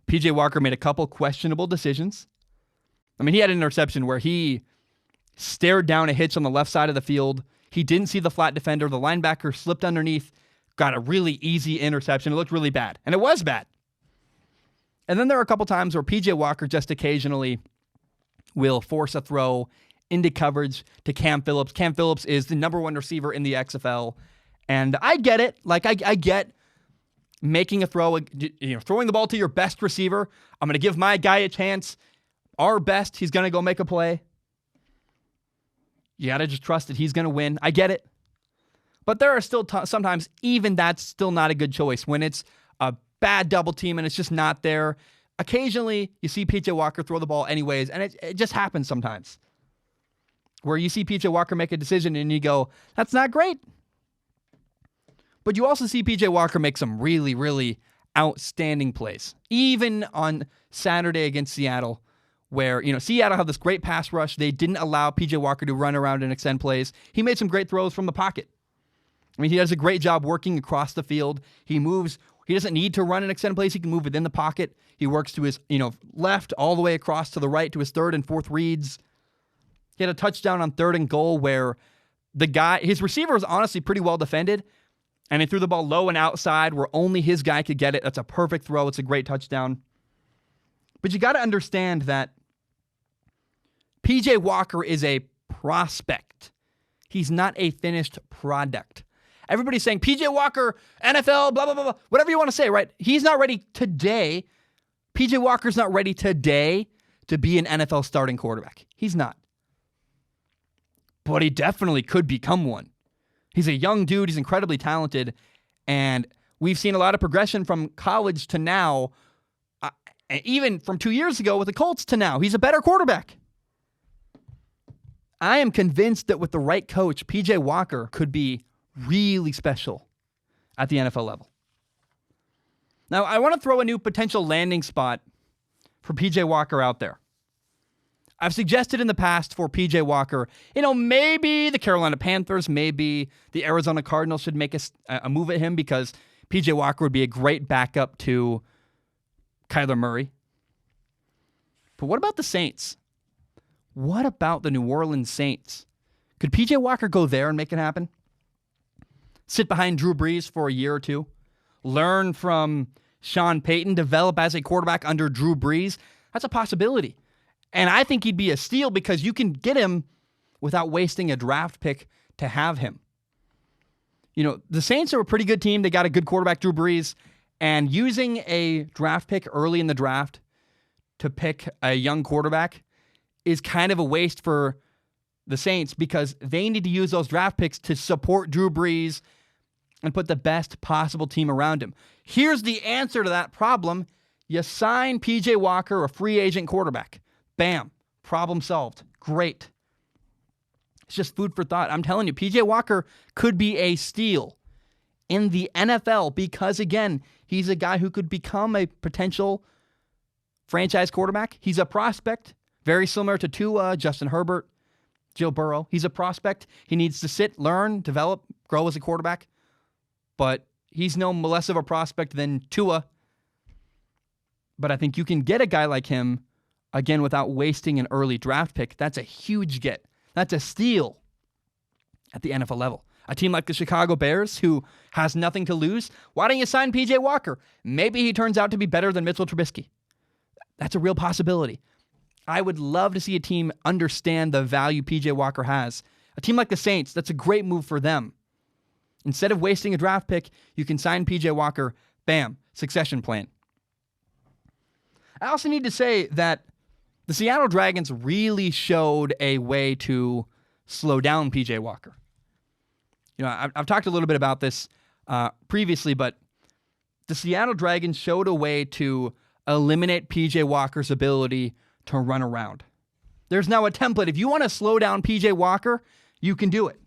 PJ Walker made a couple questionable decisions. He had an interception where he stared down a hitch on the left side of the field. He didn't see the flat defender. The linebacker slipped underneath, got a really easy interception. It looked really bad, and it was bad. And then there are a couple times where PJ Walker just occasionally will force a throw into coverage to Cam Phillips. Cam Phillips is the number 1 receiver in the XFL, and I get it. I get making a throw, throwing the ball to your best receiver. I'm going to give my guy a chance. Our best, he's going to go make a play. You got to just trust that he's going to win. I get it. But there are still sometimes even that's still not a good choice when it's a bad double team and it's just not there. Occasionally, you see PJ Walker throw the ball anyways, and it just happens sometimes. Where you see PJ Walker make a decision and you go, that's not great. But you also see PJ Walker make some really, really outstanding plays. Even on Saturday against Seattle, where, Seattle had this great pass rush. They didn't allow PJ Walker to run around and extend plays. He made some great throws from the pocket. He does a great job working across the field. He moves. He doesn't need to run and extend plays. He can move within the pocket. He works to his, left all the way across to the right to his 3rd and 4th reads. He had a touchdown on 3rd and goal where his receiver was honestly pretty well defended, and he threw the ball low and outside where only his guy could get it. That's a perfect throw. It's a great touchdown. But you got to understand that PJ Walker is a prospect. He's not a finished product. Everybody's saying, PJ Walker, NFL, blah, blah, blah, blah, whatever you want to say, right? He's not ready today. PJ Walker's not ready today to be an NFL starting quarterback. He's not. But he definitely could become one. He's a young dude. He's incredibly talented. And we've seen a lot of progression from college to now, even from 2 years ago with the Colts to now. He's a better quarterback. I am convinced that with the right coach, PJ Walker could be really special at the NFL level. Now, I want to throw a new potential landing spot for PJ Walker out there. I've suggested in the past for PJ Walker, maybe the Carolina Panthers, maybe the Arizona Cardinals should make a move at him because PJ Walker would be a great backup to Kyler Murray. But what about the Saints? What about the New Orleans Saints? Could PJ Walker go there and make it happen? Sit behind Drew Brees for a year or two? Learn from Sean Payton? Develop as a quarterback under Drew Brees? That's a possibility. And I think he'd be a steal because you can get him without wasting a draft pick to have him. The Saints are a pretty good team. They got a good quarterback, Drew Brees. And using a draft pick early in the draft to pick a young quarterback is kind of a waste for the Saints because they need to use those draft picks to support Drew Brees and put the best possible team around him. Here's the answer to that problem. You sign PJ Walker, a free agent quarterback. Bam. Problem solved. Great. It's just food for thought. I'm telling you, PJ Walker could be a steal in the NFL because, again, he's a guy who could become a potential franchise quarterback. He's a prospect Very similar to Tua, Justin Herbert, Joe Burrow. He's a prospect. He needs to sit, learn, develop, grow as a quarterback. But he's no less of a prospect than Tua. But I think you can get a guy like him, again, without wasting an early draft pick. That's a huge get. That's a steal at the NFL level. A team like the Chicago Bears, who has nothing to lose, why don't you sign P.J. Walker? Maybe he turns out to be better than Mitchell Trubisky. That's a real possibility. I would love to see a team understand the value P.J. Walker has. A team like the Saints, that's a great move for them. Instead of wasting a draft pick, you can sign P.J. Walker. Bam, succession plan. I also need to say that the Seattle Dragons really showed a way to slow down P.J. Walker. You know, I've talked a little bit about this previously, but the Seattle Dragons showed a way to eliminate P.J. Walker's ability to run around. There's now a template. If you want to slow down P.J. Walker, you can do it.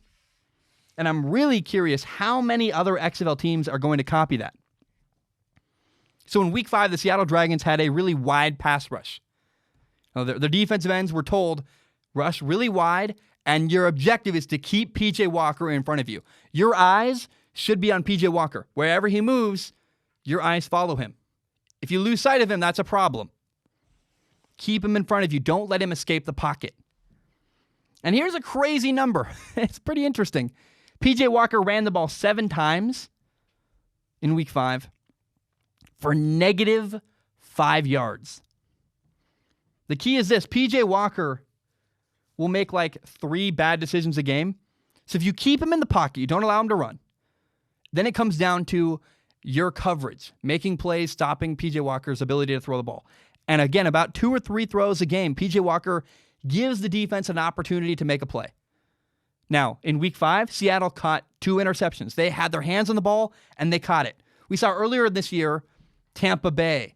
And I'm really curious how many other XFL teams are going to copy that. So in Week 5, the Seattle Dragons had a really wide pass rush. Now, their defensive ends were told, rush really wide, and your objective is to keep P.J. Walker in front of you. Your eyes should be on P.J. Walker. Wherever he moves, your eyes follow him. If you lose sight of him, that's a problem. Keep him in front of you. Don't let him escape the pocket. And here's a crazy number. It's pretty interesting. P.J. Walker ran the ball 7 times in Week 5 for -5 yards. The key is this. P.J. Walker will make like 3 bad decisions a game. So if you keep him in the pocket, you don't allow him to run, then it comes down to your coverage, making plays, stopping P.J. Walker's ability to throw the ball. And again, about 2 or 3 throws a game, P.J. Walker gives the defense an opportunity to make a play. Now, in Week 5, Seattle caught 2 interceptions. They had their hands on the ball, and they caught it. We saw earlier this year, Tampa Bay,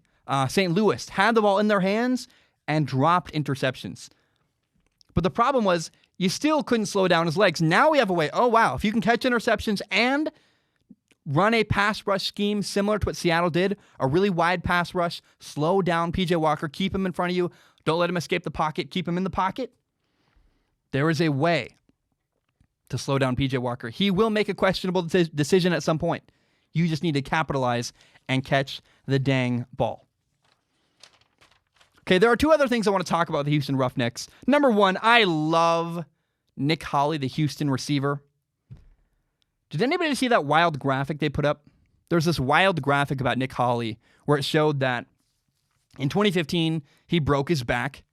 St. Louis had the ball in their hands and dropped interceptions. But the problem was, you still couldn't slow down his legs. Now we have a way, oh wow, if you can catch interceptions and run a pass rush scheme similar to what Seattle did, a really wide pass rush, slow down P.J. Walker, keep him in front of you, don't let him escape the pocket, keep him in the pocket. There is a way to slow down P.J. Walker. He will make a questionable decision at some point. You just need to capitalize and catch the dang ball. Okay, there are 2 other things I want to talk about with the Houston Roughnecks. Number 1, I love Nick Holley, the Houston receiver. Did anybody see that wild graphic they put up? There's this wild graphic about Nick Holley where it showed that in 2015, he broke his back.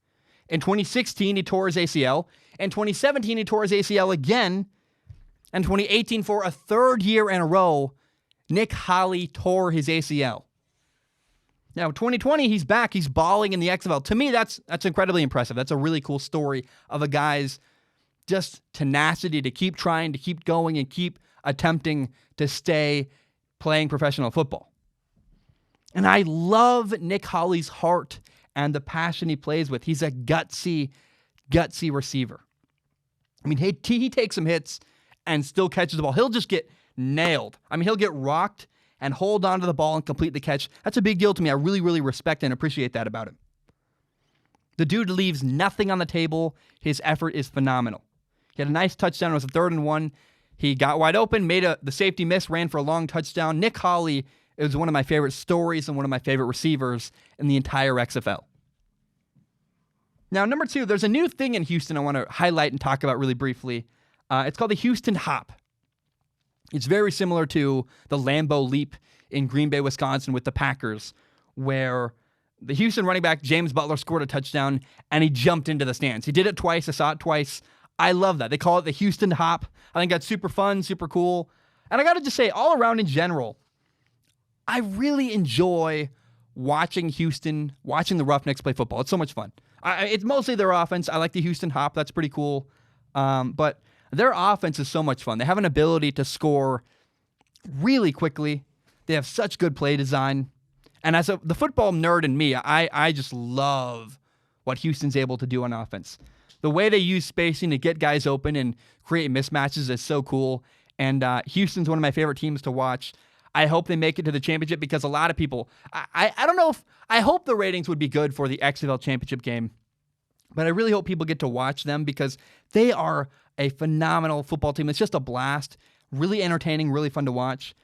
In 2016, he tore his ACL. In 2017, he tore his ACL again. And 2018, for a 3rd year in a row, Nick Holley tore his ACL. Now, 2020, he's back. He's balling in the XFL. To me, that's incredibly impressive. That's a really cool story of a guy's just tenacity to keep trying, to keep going, and keep attempting to stay playing professional football. And I love Nick Holley's heart and the passion he plays with. He's a gutsy receiver. I mean, he takes some hits and still catches the ball. He'll just get nailed. I mean, he'll get rocked and hold on to the ball and complete the catch. That's a big deal to me. I really, really respect and appreciate that about him. The dude leaves nothing on the table. His effort is phenomenal. He had a nice touchdown. It was a 3rd and 1. He got wide open, made the safety miss, ran for a long touchdown. Nick Holley is one of my favorite stories and one of my favorite receivers in the entire XFL. Now, number 2, there's a new thing in Houston I want to highlight and talk about really briefly. It's called the Houston Hop. It's very similar to the Lambeau Leap in Green Bay, Wisconsin with the Packers, where the Houston running back, James Butler, scored a touchdown, and he jumped into the stands. He did it twice. I saw it twice. I love that. They call it the Houston Hop. I think that's super fun, super cool. And I got to just say, all around in general, I really enjoy watching the Roughnecks play football. It's so much fun. It's mostly their offense. I like the Houston Hop. That's pretty cool. But their offense is so much fun. They have an ability to score really quickly. They have such good play design. And as the football nerd in me, I just love what Houston's able to do on offense. The way they use spacing to get guys open and create mismatches is so cool. And Houston's one of my favorite teams to watch. I hope they make it to the championship because a lot of people, I don't know if, I hope the ratings would be good for the XFL championship game. But I really hope people get to watch them because they are a phenomenal football team. It's just a blast. Really entertaining, really fun to watch.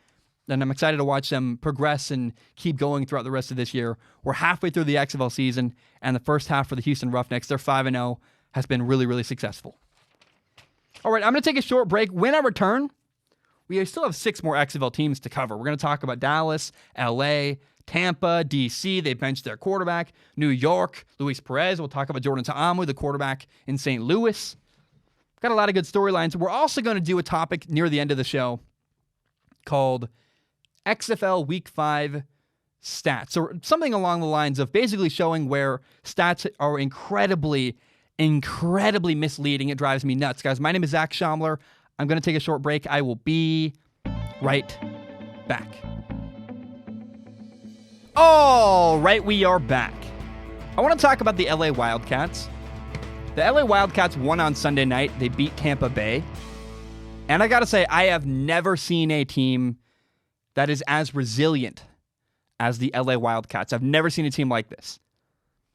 And I'm excited to watch them progress and keep going throughout the rest of this year. We're halfway through the XFL season, and the first half for the Houston Roughnecks, they're 5-0, has been really, really successful. All right, I'm going to take a short break. When I return, we still have 6 more XFL teams to cover. We're going to talk about Dallas, LA, Tampa, DC. They benched their quarterback. New York, Luis Perez. We'll talk about Jordan Ta'amu, the quarterback in St. Louis. Got a lot of good storylines. We're also going to do a topic near the end of the show called XFL Week 5 stats, or something along the lines of basically showing where stats are incredibly misleading. It drives me nuts. Guys, my name is Zach Schomler. I'm going to take a short break. I will be right back. All right, we are back. I want to talk about the LA Wildcats. The LA Wildcats won on Sunday night. They beat Tampa Bay. And I got to say, I have never seen a team that is as resilient as the LA Wildcats. I've never seen a team like this.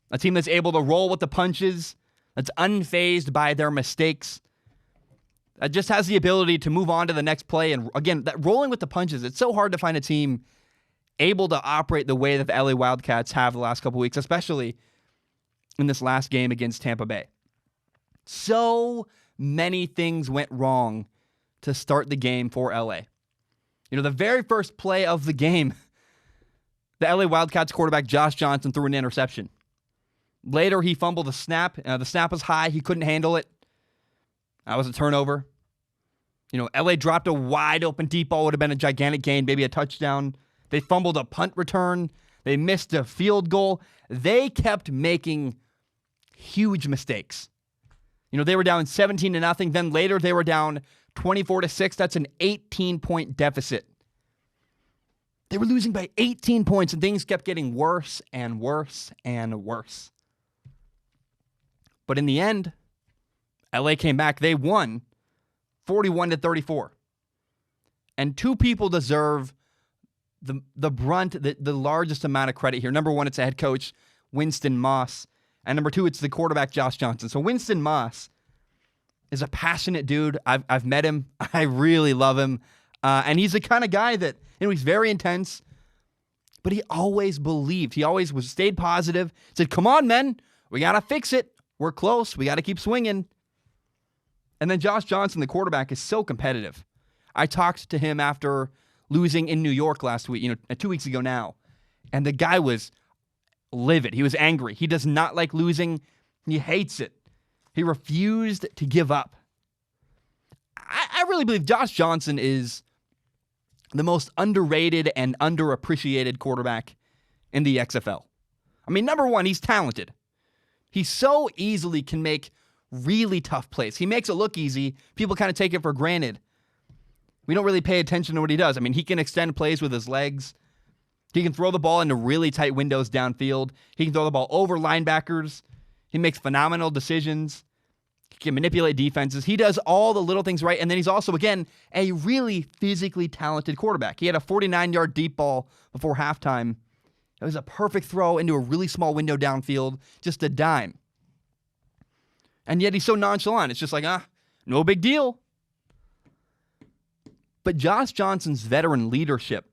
A team that's able to roll with the punches, that's unfazed by their mistakes, that just has the ability to move on to the next play. And again, that rolling with the punches, it's so hard to find a team able to operate the way that the LA Wildcats have the last couple weeks, especially in this last game against Tampa Bay. So many things went wrong to start the game for LA. The very first play of the game, the LA Wildcats quarterback Josh Johnson threw an interception. Later, he fumbled the snap. The snap was high. He couldn't handle it. That was a turnover. LA dropped a wide open deep ball. Would have been a gigantic gain, maybe a touchdown. They fumbled a punt return. They missed a field goal. They kept making huge mistakes. They were down 17-0. Then later, they were down 24-6. That's an 18-point deficit. They were losing by 18 points, and things kept getting worse and worse and worse. But in the end, LA came back. They won 41-34. And 2 people deserve the brunt, the largest amount of credit here. Number 1, it's a head coach, Winston Moss. And number 2, it's the quarterback, Josh Johnson. So Winston Moss is a passionate dude. I've met him. I really love him. And he's the kind of guy that, he's very intense, but he always believed. He always stayed positive, said, come on, men. We got to fix it. We're close. We got to keep swinging. And then Josh Johnson, the quarterback, is so competitive. I talked to him after losing in New York last week, 2 weeks ago now. And the guy was livid. He was angry. He does not like losing. He hates it. He refused to give up. I really believe Josh Johnson is the most underrated and underappreciated quarterback in the XFL. I mean, number 1, he's talented. He so easily can make really tough plays. He makes it look easy. People kind of take it for granted. We don't really pay attention to what he does. I mean, he can extend plays with his legs. He can throw the ball into really tight windows downfield. He can throw the ball over linebackers. He makes phenomenal decisions. He can manipulate defenses. He does all the little things right. And then he's also, again, a really physically talented quarterback. He had a 49-yard deep ball before halftime. It was a perfect throw into a really small window downfield, just a dime. And yet he's so nonchalant. It's just like, no big deal. But Josh Johnson's veteran leadership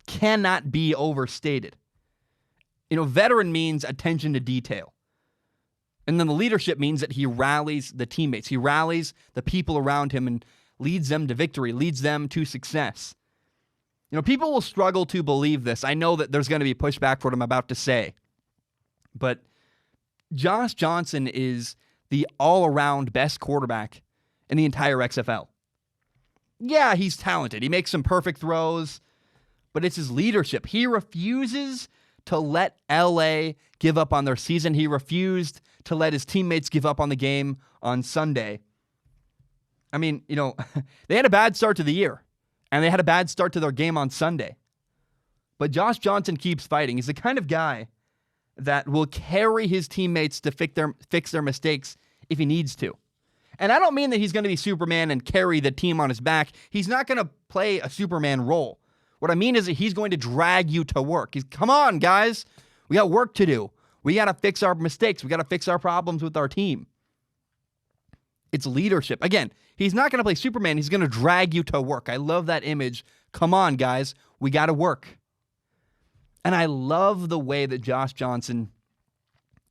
cannot be overstated. Veteran means attention to detail. And then the leadership means that he rallies the teammates. He rallies the people around him and leads them to victory, leads them to success. People will struggle to believe this. I know that there's going to be pushback for what I'm about to say. But Josh Johnson is the all-around best quarterback in the entire XFL. Yeah, he's talented. He makes some perfect throws, but it's his leadership. He refuses to let LA give up on their season. He refused to let his teammates give up on the game on Sunday. I mean, they had a bad start to the year, and they had a bad start to their game on Sunday. But Josh Johnson keeps fighting. He's the kind of guy that will carry his teammates to fix their mistakes if he needs to. And I don't mean that he's going to be Superman and carry the team on his back. He's not going to play a Superman role. What I mean is that he's going to drag you to work. Come on, guys. We got work to do. We got to fix our mistakes. We got to fix our problems with our team. It's leadership. Again, he's not going to play Superman. He's going to drag you to work. I love that image. Come on, guys. We got to work. And I love the way that Josh Johnson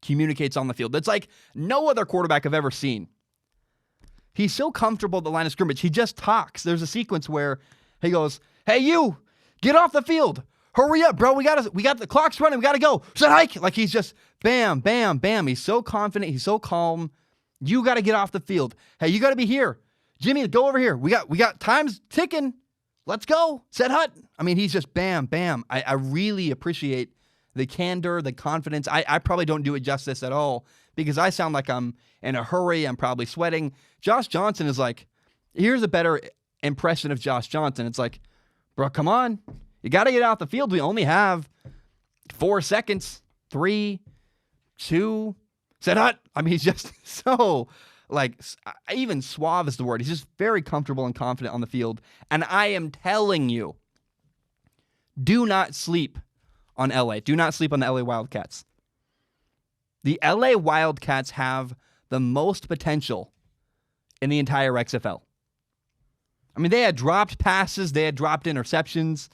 communicates on the field. It's like no other quarterback I've ever seen. He's so comfortable at the line of scrimmage. He just talks. There's a sequence where he goes, "Hey, you, get off the field. Hurry up, bro. We got the clock's running. We got to go. Set hike." Like he's just bam, bam, bam. He's so confident. He's so calm. You got to get off the field. Hey, you got to be here. Jimmy, go over here. We got time's ticking. Let's go. Set hut. I mean, he's just bam, bam. I really appreciate the candor, the confidence. I probably don't do it justice at all because I sound like I'm in a hurry. I'm probably sweating. Josh Johnson is like, here's a better impression of Josh Johnson. It's like, bro, come on. You got to get out the field. We only have 4 seconds. 3, 2, set hut. I mean, he's just so, like, even suave is the word. He's just very comfortable and confident on the field. And I am telling you, do not sleep on LA. Do not sleep on the LA Wildcats. The LA Wildcats have the most potential in the entire XFL. I mean, they had dropped passes. They had dropped interceptions.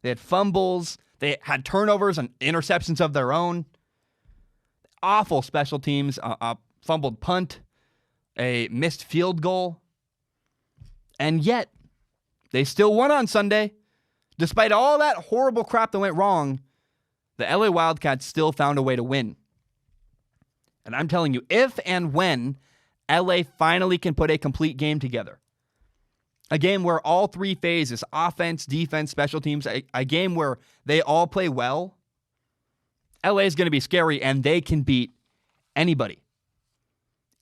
They had fumbles. They had turnovers and interceptions of their own. Awful special teams. A fumbled punt. A missed field goal. And yet, they still won on Sunday. Despite all that horrible crap that went wrong, the LA Wildcats still found a way to win. And I'm telling you, if and when LA finally can put a complete game together, a game where all 3 phases, offense, defense, special teams, a game where they all play well, LA is going to be scary and they can beat anybody.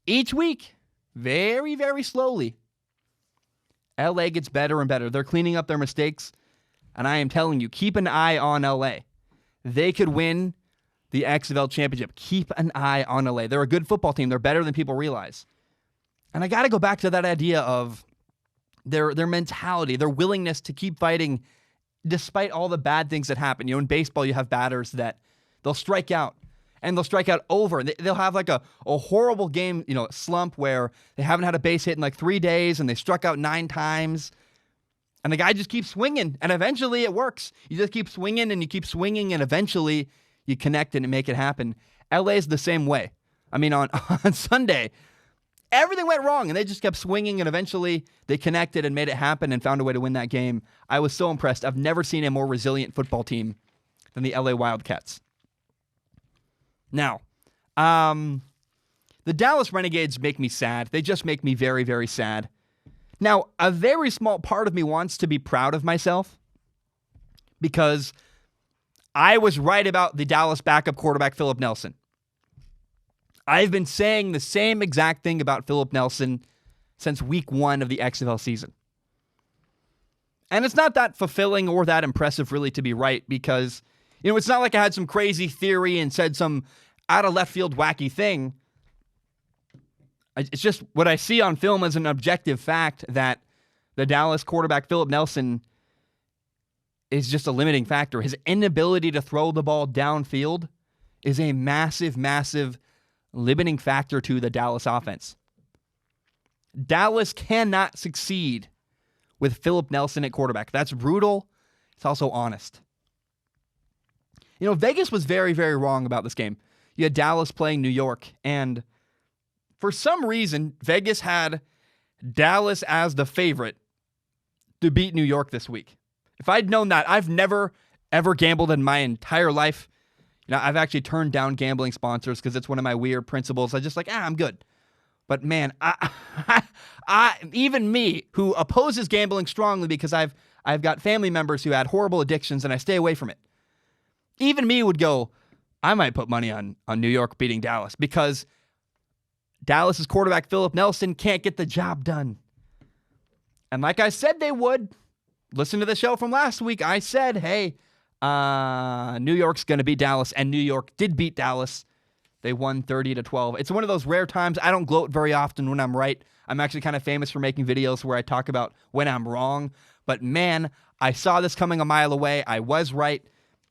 Each week, very, very slowly, LA gets better and better. They're cleaning up their mistakes. And I am telling you, keep an eye on LA. They could win the XFL championship. Keep an eye on LA. They're a good football team. They're better than people realize. And I got to go back to that idea of their mentality, their willingness to keep fighting despite all the bad things that happen. You know, in baseball, you have batters that they'll strike out. And they'll strike out over. They'll have like a horrible game, slump where they haven't had a base hit in like 3 days and they struck out 9 times. And the guy just keeps swinging, and eventually it works. You just keep swinging, and you keep swinging, and eventually you connect it and make it happen. LA is the same way. I mean, on Sunday, everything went wrong, and they just kept swinging, and eventually they connected and made it happen and found a way to win that game. I was so impressed. I've never seen a more resilient football team than the LA Wildcats. Now, the Dallas Renegades make me sad. They just make me very, very sad. Now, a very small part of me wants to be proud of myself because I was right about the Dallas backup quarterback, Philip Nelson. I've been saying the same exact thing about Philip Nelson since week 1 of the XFL season. And it's not that fulfilling or that impressive really to be right because, it's not like I had some crazy theory and said some out of left field wacky thing. It's just what I see on film as an objective fact that the Dallas quarterback, Philip Nelson, is just a limiting factor. His inability to throw the ball downfield is a massive, massive limiting factor to the Dallas offense. Dallas cannot succeed with Philip Nelson at quarterback. That's brutal. It's also honest. Vegas was very, very wrong about this game. You had Dallas playing New York, and for some reason, Vegas had Dallas as the favorite to beat New York this week. If I'd known that, I've never, ever gambled in my entire life. I've actually turned down gambling sponsors because it's one of my weird principles. I just I'm good. But man, I even me, who opposes gambling strongly because I've got family members who had horrible addictions and I stay away from it. Even me would go, I might put money on New York beating Dallas because Dallas's quarterback, Philip Nelson, can't get the job done. And like I said they would, listen to the show from last week, I said, hey, New York's going to beat Dallas, and New York did beat Dallas. They won 30-12. It's one of those rare times. I don't gloat very often when I'm right. I'm actually kind of famous for making videos where I talk about when I'm wrong. But man, I saw this coming a mile away. I was right.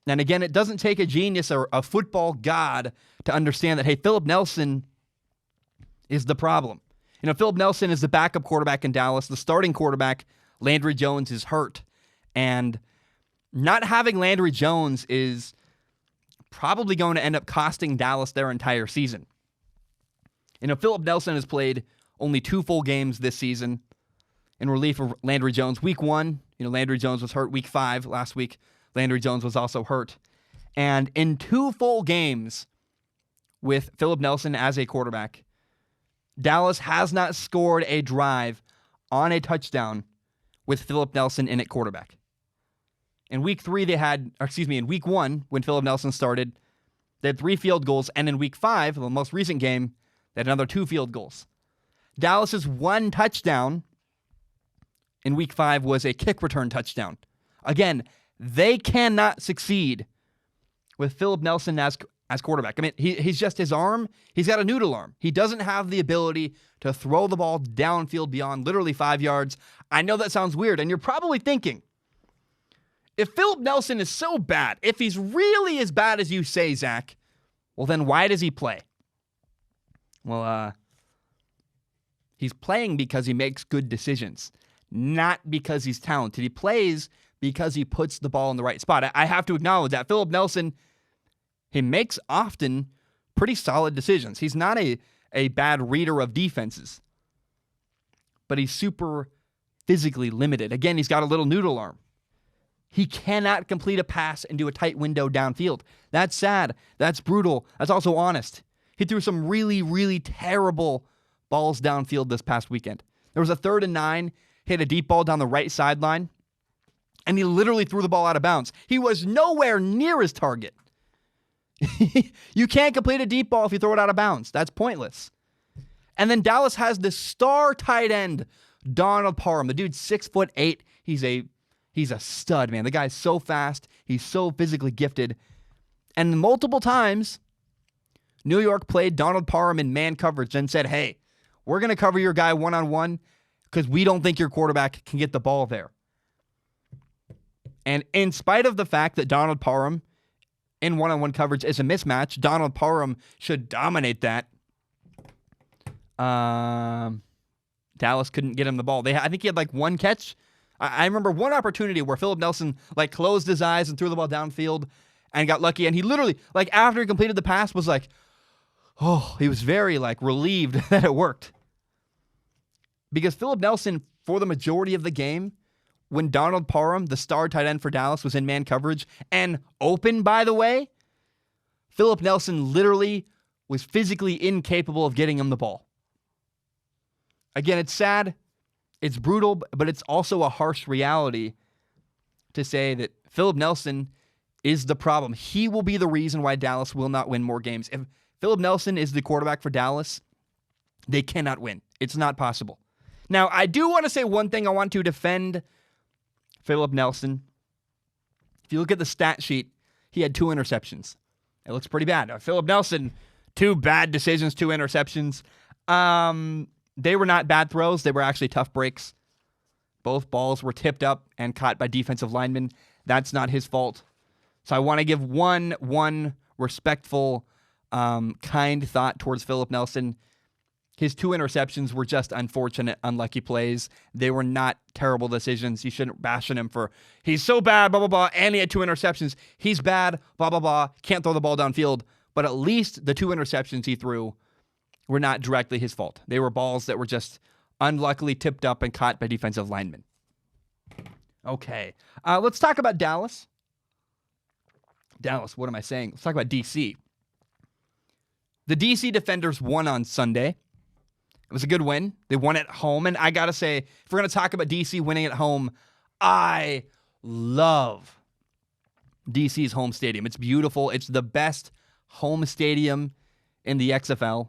And again, it doesn't take a genius or a football god to understand that, hey, Philip Nelson is the problem. Philip Nelson is the backup quarterback in Dallas. The starting quarterback, Landry Jones, is hurt. And not having Landry Jones is probably going to end up costing Dallas their entire season. Philip Nelson has played only 2 full games this season in relief of Landry Jones. Week 1, Landry Jones was hurt. Week 5, last week, Landry Jones was also hurt. And in 2 full games with Philip Nelson as a quarterback, Dallas has not scored a drive on a touchdown with Philip Nelson in at quarterback. In week 1, when Philip Nelson started, they had 3 field goals, and in week 5, the most recent game, they had another 2 field goals. Dallas's 1 touchdown in week 5 was a kick return touchdown. Again, they cannot succeed with Philip Nelson as quarterback. He's just his arm. He's got a noodle arm. He doesn't have the ability to throw the ball downfield beyond literally 5 yards. I know that sounds weird, and you're probably thinking, if Philip Nelson is so bad, if he's really as bad as you say, Zach, well, then why does he play? Well, he's playing because he makes good decisions, not because he's talented. He plays because he puts the ball in the right spot. I have to acknowledge that Philip Nelson, he makes often pretty solid decisions. He's not a bad reader of defenses, but he's super physically limited. Again, he's got a little noodle arm. He cannot complete a pass into a tight window downfield. That's sad. That's brutal. That's also honest. He threw some really, really terrible balls downfield this past weekend. There was a 3rd and 9, hit a deep ball down the right sideline, and he literally threw the ball out of bounds. He was nowhere near his target. You can't complete a deep ball if you throw it out of bounds. That's pointless. And then Dallas has this star tight end, Donald Parham. The dude's 6'8". He's a stud, man. The guy's so fast. He's so physically gifted. And multiple times, New York played Donald Parham in man coverage and said, hey, we're going to cover your guy one-on-one because we don't think your quarterback can get the ball there. And in spite of the fact that Donald Parham in one-on-one coverage is a mismatch, Donald Parham should dominate that. Dallas couldn't get him the ball. I think he had 1 catch. I remember one opportunity where Philip Nelson closed his eyes and threw the ball downfield and got lucky. And he literally, after he completed the pass, was he was very relieved that it worked. Because Philip Nelson, for the majority of the game, when Donald Parham, the star tight end for Dallas, was in man coverage and open, by the way, Philip Nelson literally was physically incapable of getting him the ball. Again, it's sad. It's brutal, but it's also a harsh reality to say that Philip Nelson is the problem. He will be the reason why Dallas will not win more games. If Philip Nelson is the quarterback for Dallas, they cannot win. It's not possible. Now, I do want to say one thing. I want to defend Philip Nelson. If you look at the stat sheet, he had 2 interceptions. It looks pretty bad. Philip Nelson, 2 bad decisions, 2 interceptions. They were not bad throws. They were actually tough breaks. Both balls were tipped up and caught by defensive linemen. That's not his fault. So I want to give one respectful, kind thought towards Philip Nelson. His 2 interceptions were just unfortunate, unlucky plays. They were not terrible decisions. You shouldn't bash on him for, he's so bad, blah, blah, blah, and he had 2 interceptions. He's bad, blah, blah, blah, can't throw the ball downfield. But at least the 2 interceptions he threw were not directly his fault. They were balls that were just unluckily tipped up and caught by defensive linemen. Okay. Let's talk about Dallas. Dallas, what am I saying? Let's talk about DC. The DC Defenders won on Sunday. It was a good win. They won at home. And I got to say, if we're going to talk about DC winning at home, I love DC's home stadium. It's beautiful. It's the best home stadium in the XFL.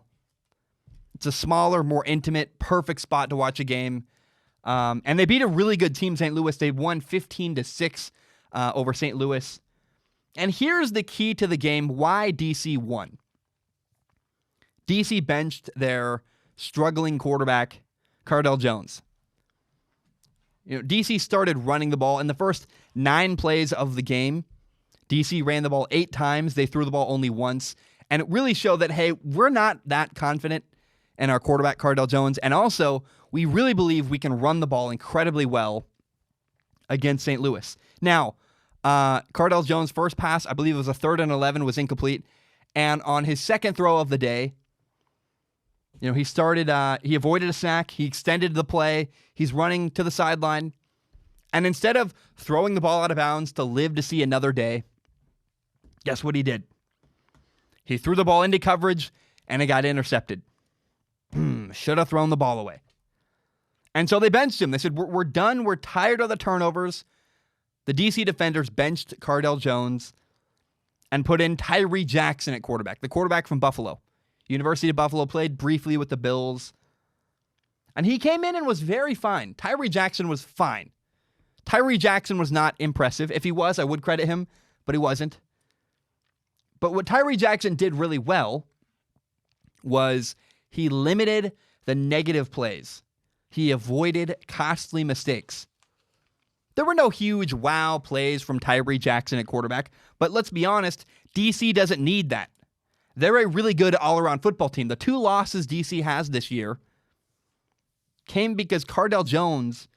It's a smaller, more intimate, perfect spot to watch a game. And they beat a really good team, St. Louis. They won 15-6 over St. Louis. And here's the key to the game, why DC won. DC benched their struggling quarterback, Cardell Jones. DC started running the ball. In the first 9 plays of the game, DC ran the ball 8 times. They threw the ball only once. And it really showed that, hey, we're not that confident in our quarterback, Cardale Jones. And also, we really believe we can run the ball incredibly well against St. Louis. Now, Cardale Jones' first pass, I believe it was a 3rd and 11, was incomplete. And on his second throw of the day, he avoided a sack. He extended the play. He's running to the sideline. And instead of throwing the ball out of bounds to live to see another day, guess what he did? He threw the ball into coverage, and it got intercepted. Should have thrown the ball away. And so they benched him. They said, we're done. We're tired of the turnovers. The DC defenders benched Cardale Jones and put in Tyree Jackson at quarterback, the quarterback from Buffalo. University of Buffalo, played briefly with the Bills. And he came in and was very fine. Tyree Jackson was fine. Tyree Jackson was not impressive. If he was, I would credit him, but he wasn't. But what Tyree Jackson did really well was he limited the negative plays. He avoided costly mistakes. There were no huge wow plays from Tyree Jackson at quarterback, but let's be honest, DC doesn't need that. They're a really good all-around football team. The 2 losses DC has this year came because Cardale Jones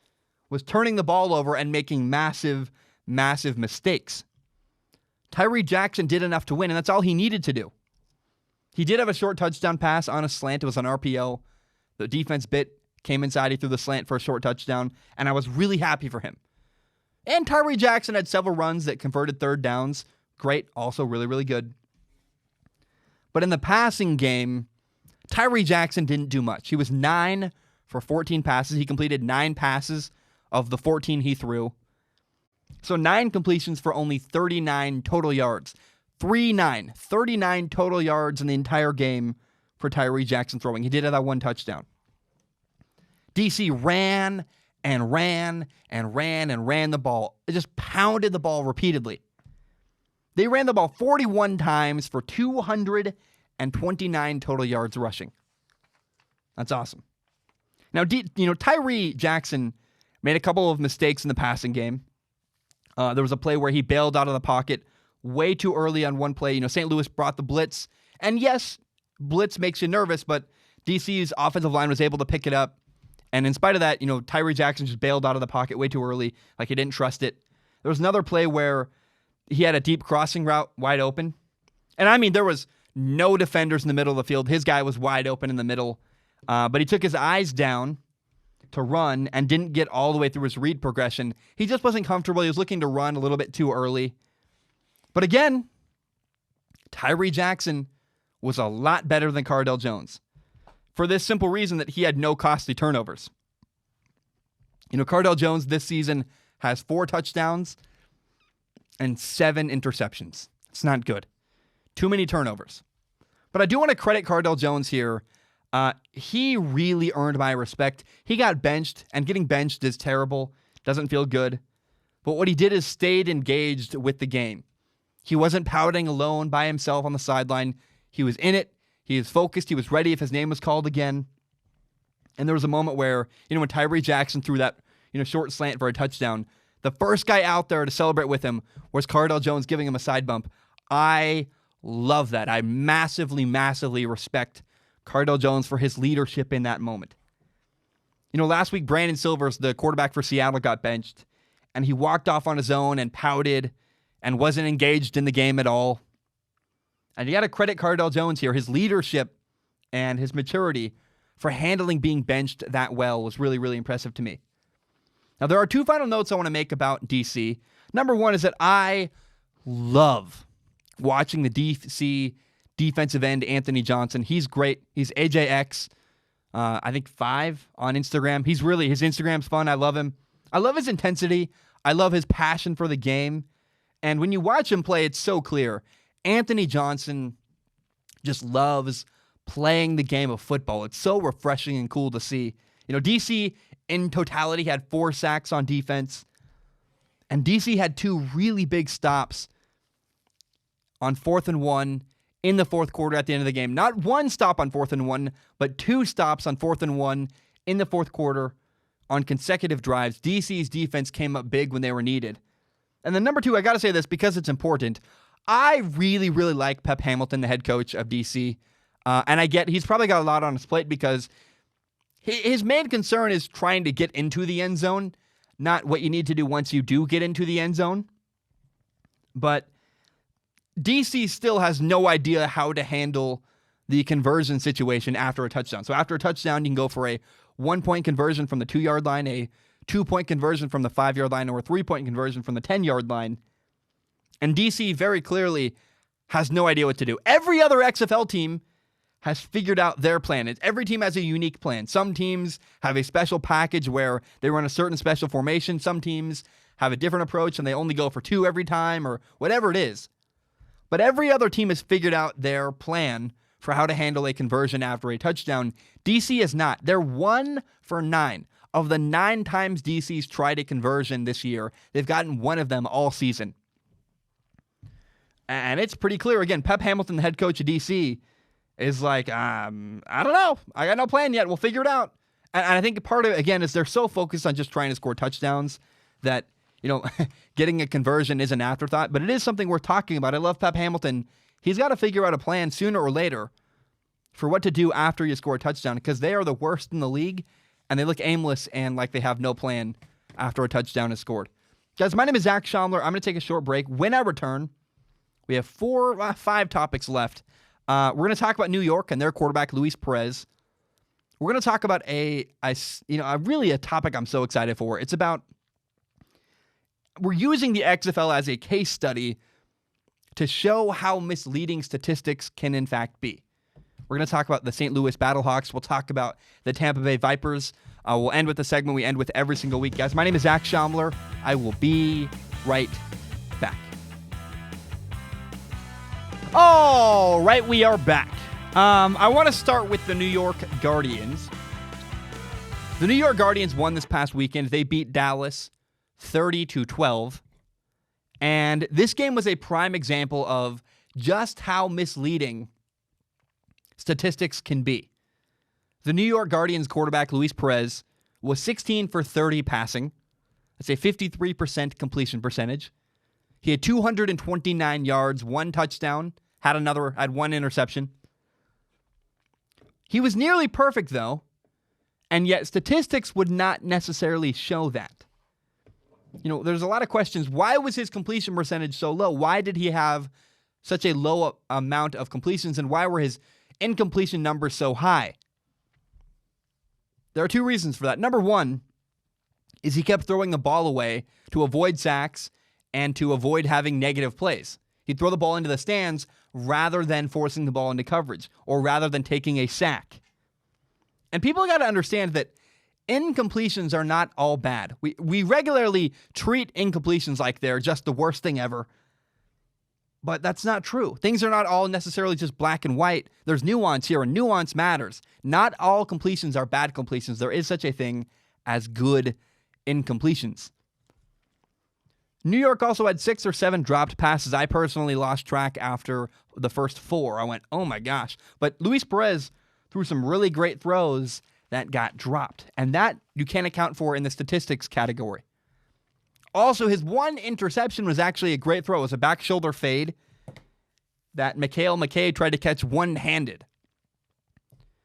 was turning the ball over and making massive, massive mistakes. Tyree Jackson did enough to win, and that's all he needed to do. He did have a short touchdown pass on a slant. It was an RPO. The defense came inside. He threw the slant for a short touchdown, and I was really happy for him. And Tyree Jackson had several runs that converted 3rd downs. Great. Also really, really good. But in the passing game, Tyree Jackson didn't do much. He was 9 for 14 passes. He completed 9 passes of the 14 he threw. So 9 completions for only 39 total yards. 39 total yards in the entire game for Tyree Jackson throwing. He did have that 1 touchdown. DC ran and ran the ball. It just pounded the ball repeatedly. They ran the ball 41 times for 229 total yards rushing. That's awesome. Now, Tyree Jackson made a couple of mistakes in the passing game. There was a play where he bailed out of the pocket way too early on one play. St. Louis brought the blitz. And yes, blitz makes you nervous, but DC's offensive line was able to pick it up. And in spite of that, Tyree Jackson just bailed out of the pocket way too early, like he didn't trust it. There was another play where he had a deep crossing route wide open. And I mean, there was no defenders in the middle of the field. His guy was wide open in the middle. But he took his eyes down to run and didn't get all the way through his read progression. He just wasn't comfortable. He was looking to run a little bit too early. But again, Tyree Jackson was a lot better than Cardale Jones for this simple reason that he had no costly turnovers. Cardale Jones this season has 4 touchdowns and 7 interceptions. It's not good. Too many turnovers. But I do want to credit Cardale Jones here. He really earned my respect. He got benched, and getting benched is terrible. Doesn't feel good. But what he did is stayed engaged with the game. He wasn't pouting alone by himself on the sideline. He was in it. He was focused. He was ready if his name was called again. And there was a moment where, when Tyree Jackson threw that, short slant for a touchdown, the first guy out there to celebrate with him was Cardale Jones giving him a side bump. I love that. I massively, massively respect Cardale Jones for his leadership in that moment. Last week, Brandon Silvers, the quarterback for Seattle, got benched, and he walked off on his own and pouted and wasn't engaged in the game at all. And you got to credit Cardale Jones here. His leadership and his maturity for handling being benched that well was really, really impressive to me. Now, there are 2 final notes I want to make about DC. Number 1 is that I love watching the DC defensive end, Anthony Johnson. He's great. He's AJX, I think 5 on Instagram. His Instagram's fun. I love him. I love his intensity. I love his passion for the game. And when you watch him play, it's so clear. Anthony Johnson just loves playing the game of football. It's so refreshing and cool to see. DC in totality had 4 sacks on defense, and DC had 2 really big stops on 4th and 1 in the 4th quarter at the end of the game. Not 1 stop on 4th and 1, but 2 stops on 4th and 1 in the 4th quarter on consecutive drives. DC's defense came up big when they were needed. And then number two, I got to say this because it's important. I really, really like Pep Hamilton, the head coach of DC. And I get he's probably got a lot on his plate because his main concern is trying to get into the end zone, not what you need to do once you do get into the end zone. But DC still has no idea how to handle the conversion situation after a touchdown. So after a touchdown, you can go for a 1-point conversion from the 2-yard line, a 2-point conversion from the 5-yard line, or a 3-point conversion from the 10-yard line. And DC very clearly has no idea what to do. Every other XFL team has figured out their plan. Every team has a unique plan. Some teams have a special package where they run a certain special formation. Some teams have a different approach and they only go for 2 every time or whatever it is. But every other team has figured out their plan for how to handle a conversion after a touchdown. DC is not. They're 1 for 9. Of the 9 times DC's tried a conversion this year, they've gotten one of them all season. And it's pretty clear. Again, Pep Hamilton, the head coach of DC, is like, I don't know. I got no plan yet. We'll figure it out. And I think part of it, again, is they're so focused on just trying to score touchdowns that, getting a conversion is an afterthought. But it is something worth talking about. I love Pep Hamilton. He's got to figure out a plan sooner or later for what to do after you score a touchdown because they are the worst in the league, and they look aimless and like they have no plan after a touchdown is scored. Guys, my name is Zach Schomler. I'm going to take a short break. When I return, we have 5 topics left. We're going to talk about New York and their quarterback, Luis Perez. We're going to talk about a topic I'm so excited for. It's about we're using the XFL as a case study to show how misleading statistics can in fact be. We're going to talk about the St. Louis Battlehawks. We'll talk about the Tampa Bay Vipers. We'll end with the segment we end with every single week. Guys, my name is Zach Schomler. I will be right back. All right, we are back. I want to start with the New York Guardians. The New York Guardians won this past weekend. They beat Dallas 30-12. And this game was a prime example of just how misleading statistics can be. The New York Guardians quarterback, Luis Perez, was 16 for 30 passing. That's a 53% completion percentage. He had 229 yards, 1 touchdown, had 1 interception. He was nearly perfect, though, and yet statistics would not necessarily show that. There's a lot of questions. Why was his completion percentage so low? Why did he have such a low amount of completions, and why were his incompletion numbers so high? There are 2 reasons for that. Number 1 is he kept throwing the ball away to avoid sacks and to avoid having negative plays. He'd throw the ball into the stands rather than forcing the ball into coverage or rather than taking a sack. And people got to understand that incompletions are not all bad. We regularly treat incompletions like they're just the worst thing ever. But that's not true. Things are not all necessarily just black and white. There's nuance here, and nuance matters. Not all completions are bad completions. There is such a thing as good incompletions. New York also had 6 or 7 dropped passes. I personally lost track after the first 4. I went, oh my gosh. But Luis Perez threw some really great throws that got dropped. And that you can't account for in the statistics category. Also, his 1 interception was actually a great throw. It was a back shoulder fade that Mikhail McKay tried to catch one-handed.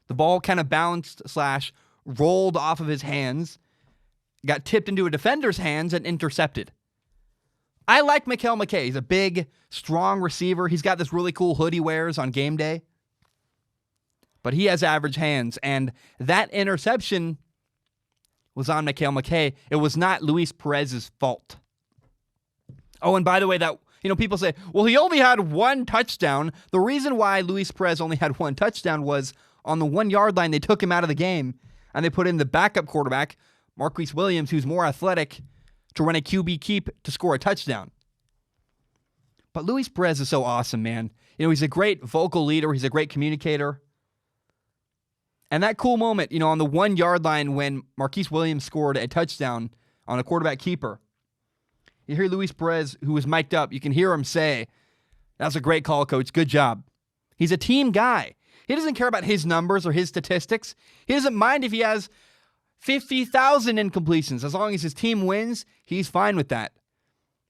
The ball kind of bounced / rolled off of his hands, got tipped into a defender's hands, and intercepted. I like Mikhail McKay. He's a big, strong receiver. He's got this really cool hood he wears on game day. But he has average hands, and that interception was on Mikhail McKay. It was not Luis Perez's fault. Oh, and by the way, that people say, well, he only had 1 touchdown. The reason why Luis Perez only had 1 touchdown was on the 1-yard line, they took him out of the game, and they put in the backup quarterback, Marquise Williams, who's more athletic, to run a QB keep to score a touchdown. But Luis Perez is so awesome, man. He's a great vocal leader. He's a great communicator. And that cool moment, on the 1-yard line when Marquise Williams scored a touchdown on a quarterback keeper, you hear Luis Perez, who was mic'd up, you can hear him say, "That's a great call, coach. Good job." He's a team guy. He doesn't care about his numbers or his statistics. He doesn't mind if he has 50,000 incompletions. As long as his team wins, he's fine with that.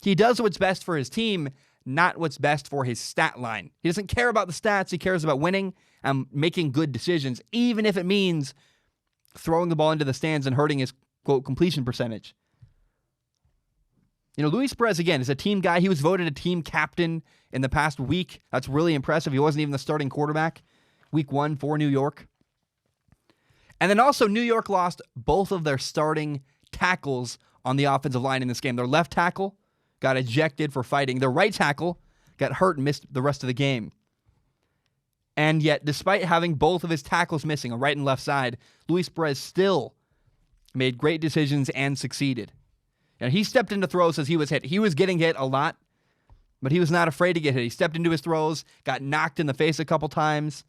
He does what's best for his team, not what's best for his stat line. He doesn't care about the stats. He cares about winning and making good decisions, even if it means throwing the ball into the stands and hurting his, quote, completion percentage. Luis Perez, again, is a team guy. He was voted a team captain in the past week. That's really impressive. He wasn't even the starting quarterback week 1 for New York. And then also New York lost both of their starting tackles on the offensive line in this game. Their left tackle got ejected for fighting. Their right tackle got hurt and missed the rest of the game. And yet, despite having both of his tackles missing, a right and left side, Luis Perez still made great decisions and succeeded. And he stepped into throws as he was hit. He was getting hit a lot, but he was not afraid to get hit. He stepped into his throws, got knocked in the face a couple times.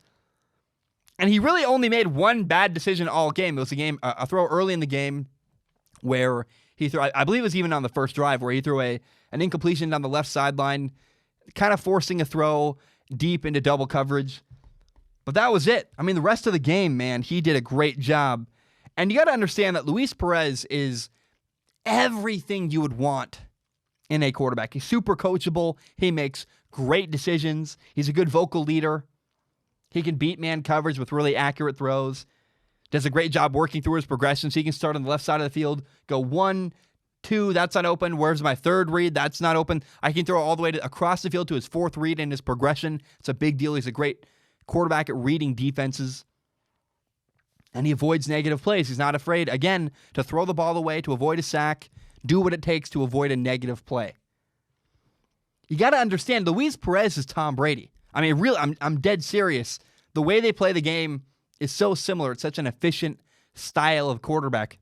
And he really only made one bad decision all game. It was a throw early in the game where he threw, I believe it was even on the first drive, where he threw an incompletion down the left sideline, kind of forcing a throw deep into double coverage. But that was it. I mean, the rest of the game, man, he did a great job. And you got to understand that Luis Perez is everything you would want in a quarterback. He's super coachable. He makes great decisions. He's a good vocal leader. He can beat man coverage with really accurate throws. Does a great job working through his progressions. He can start on the left side of the field, go 1, 2, that's not open. Where's my third read? That's not open. I can throw all the way across the field to his fourth read in his progression. It's a big deal. He's a great quarterback at reading defenses. And he avoids negative plays. He's not afraid, again, to throw the ball away, to avoid a sack, do what it takes to avoid a negative play. You got to understand, Luis Perez is Tom Brady. I mean, really, I'm dead serious. The way they play the game is so similar. It's such an efficient style of quarterback.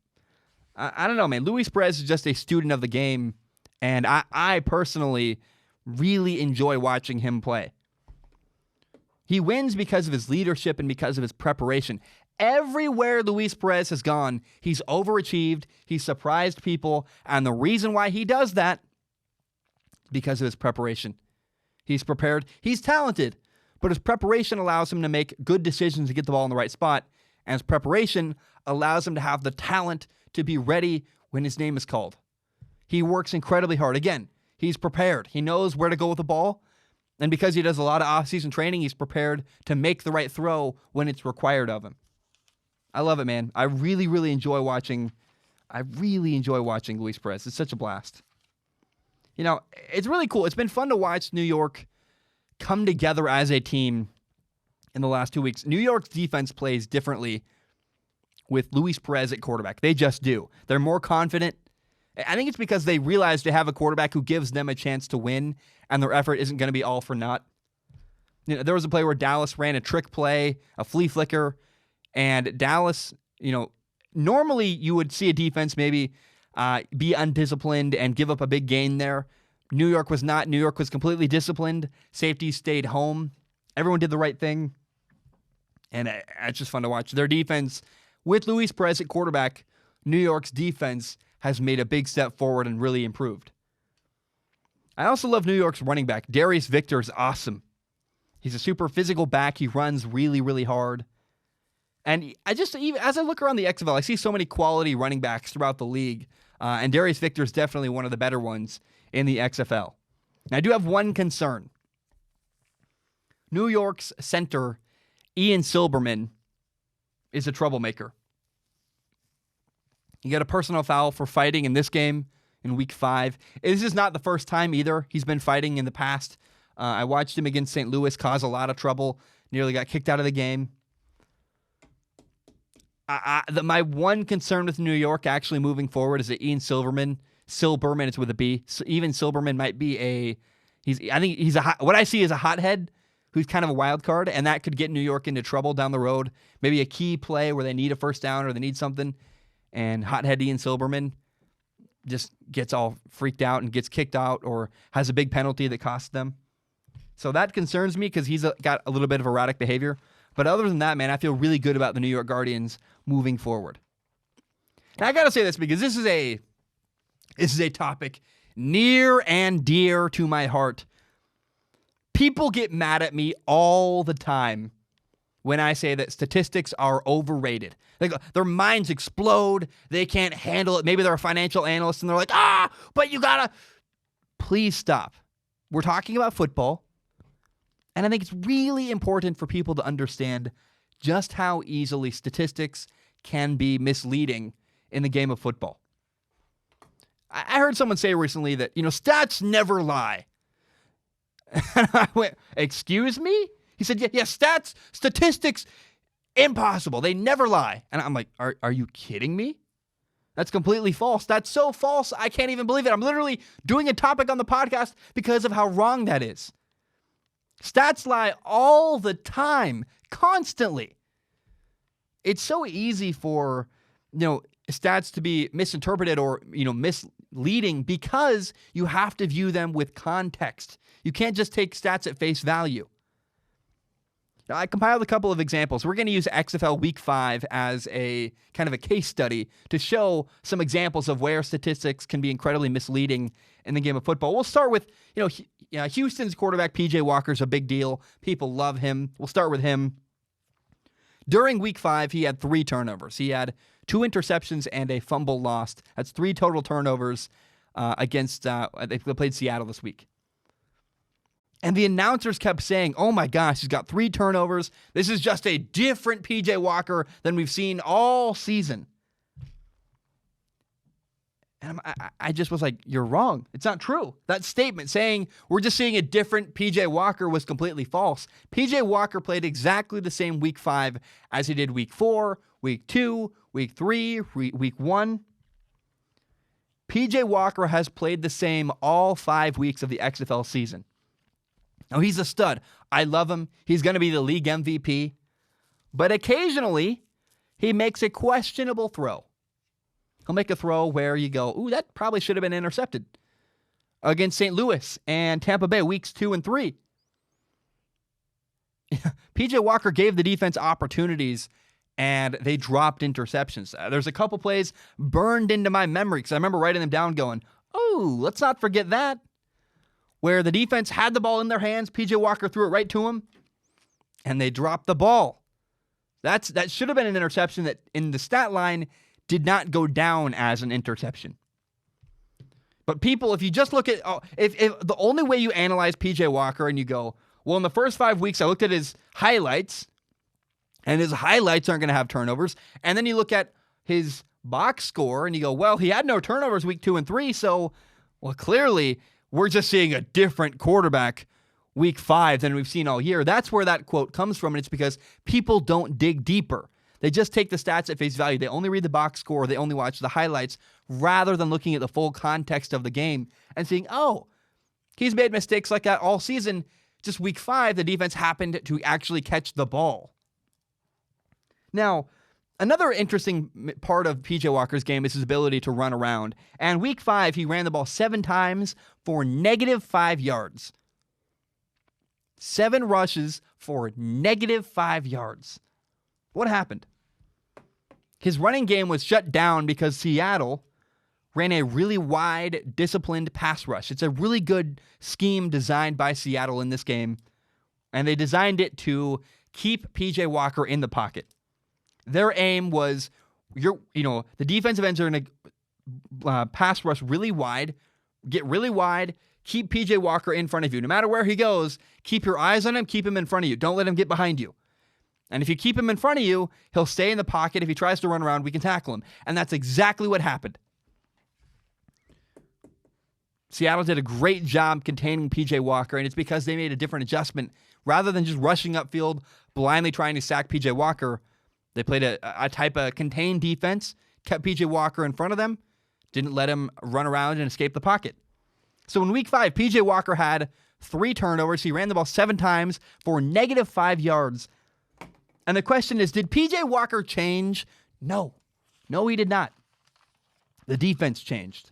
I don't know, man. Luis Perez is just a student of the game, and I personally really enjoy watching him play. He wins because of his leadership and because of his preparation. Everywhere Luis Perez has gone, he's overachieved, he's surprised people, and the reason why he does that is because of his preparation. He's prepared, he's talented, but his preparation allows him to make good decisions to get the ball in the right spot, and his preparation allows him to have the talent to be ready when his name is called. He works incredibly hard. Again, he's prepared. He knows where to go with the ball, and because he does a lot of off-season training, he's prepared to make the right throw when it's required of him. I love it, man. I really, really enjoy watching Luis Perez. It's such a blast. It's really cool. It's been fun to watch New York come together as a team in the last 2 weeks. New York's defense plays differently with Luis Perez at quarterback. They just do. They're more confident. I think it's because they realize they have a quarterback who gives them a chance to win, and their effort isn't going to be all for naught. There was a play where Dallas ran a trick play, a flea flicker, and Dallas, normally you would see a defense maybe be undisciplined and give up a big gain there. New York was not. New York was completely disciplined. Safeties stayed home. Everyone did the right thing. And it's just fun to watch. Their defense, with Luis Perez at quarterback, New York's defense has made a big step forward and really improved. I also love New York's running back. Darius Victor is awesome. He's a super physical back. He runs really, really hard. And as I look around the XFL, I see so many quality running backs throughout the league. And Darius Victor is definitely one of the better ones in the XFL. Now, I do have one concern. New York's center, Ian Silberman, is a troublemaker. He got a personal foul for fighting in this game in Week 5. This is not the first time either. He's been fighting in the past. I watched him against St. Louis cause a lot of trouble. Nearly got kicked out of the game. My one concern with New York actually moving forward is that Ian Silberman, it's with a B. So even Silberman might be what I see is a hothead who's kind of a wild card, and that could get New York into trouble down the road. Maybe a key play where they need a first down or they need something, and hothead Ian Silberman just gets all freaked out and gets kicked out or has a big penalty that costs them. So that concerns me because he's got a little bit of erratic behavior. But other than that, man, I feel really good about the New York Guardians moving forward. And I got to say this because this is a topic near and dear to my heart. People get mad at me all the time when I say that statistics are overrated. Their minds explode. They can't handle it. Maybe they're a financial analyst and they're like, but you got to please stop. We're talking about football, and I think it's really important for people to understand just how easily statistics can be misleading in the game of football. I heard someone say recently that, stats never lie. And I went, excuse me? He said, yeah, statistics, impossible. They never lie. And I'm like, are you kidding me? That's completely false. That's so false, I can't even believe it. I'm literally doing a topic on the podcast because of how wrong that is. Stats lie all the time, constantly. It's so easy for, stats to be misinterpreted or, misleading because you have to view them with context. You can't just take stats at face value. Now, I compiled a couple of examples. We're going to use XFL Week 5 as a kind of a case study to show some examples of where statistics can be incredibly misleading in the game of football. We'll start with, Houston's quarterback, P.J. Walker's a big deal. People love him. We'll start with him. During Week 5, he had 3 turnovers. He had 2 interceptions and a fumble lost. That's 3 total turnovers against, they played Seattle this week. And the announcers kept saying, oh my gosh, he's got 3 turnovers. This is just a different P.J. Walker than we've seen all season. And I just was like, you're wrong. It's not true. That statement saying we're just seeing a different P.J. Walker was completely false. P.J. Walker played exactly the same Week 5 as he did Week 4, Week 2, Week 3, Week 1. P.J. Walker has played the same all 5 weeks of the XFL season. Now, he's a stud. I love him. He's going to be the league MVP. But occasionally, he makes a questionable throw. He'll make a throw where you go, ooh, that probably should have been intercepted. Against St. Louis and Tampa Bay, weeks 2 and 3. P.J. Walker gave the defense opportunities, and they dropped interceptions. There's a couple plays burned into my memory because I remember writing them down going, oh, let's not forget that. Where the defense had the ball in their hands, P.J. Walker threw it right to him, and they dropped the ball. That should have been an interception that in the stat line did not go down as an interception. But people, if you just look at, if the only way you analyze P.J. Walker and you go, well, in the first 5 weeks, I looked at his highlights, and his highlights aren't going to have turnovers, and then you look at his box score, and you go, well, he had no turnovers week 2 and 3, so, well, clearly, we're just seeing a different quarterback week 5 than we've seen all year. That's where that quote comes from, and it's because people don't dig deeper. They just take the stats at face value. They only read the box score. They only watch the highlights rather than looking at the full context of the game and seeing, oh, he's made mistakes like that all season. Just week 5, the defense happened to actually catch the ball. Now, another interesting part of P.J. Walker's game is his ability to run around. And week 5, he ran the ball 7 times for -5 yards. 7 rushes for -5 yards. What happened? His running game was shut down because Seattle ran a really wide, disciplined pass rush. It's a really good scheme designed by Seattle in this game, and they designed it to keep P.J. Walker in the pocket. Their aim was, the defensive ends are going to pass rush really wide, get really wide, keep P.J. Walker in front of you. No matter where he goes, keep your eyes on him, keep him in front of you. Don't let him get behind you. And if you keep him in front of you, he'll stay in the pocket. If he tries to run around, we can tackle him. And that's exactly what happened. Seattle did a great job containing P.J. Walker, and it's because they made a different adjustment. Rather than just rushing upfield, blindly trying to sack P.J. Walker, they played a type of contained defense, kept P.J. Walker in front of them, didn't let him run around and escape the pocket. So in week 5, P.J. Walker had 3 turnovers. He ran the ball 7 times for -5 yards. And the question is, did P.J. Walker change? No. No, he did not. The defense changed.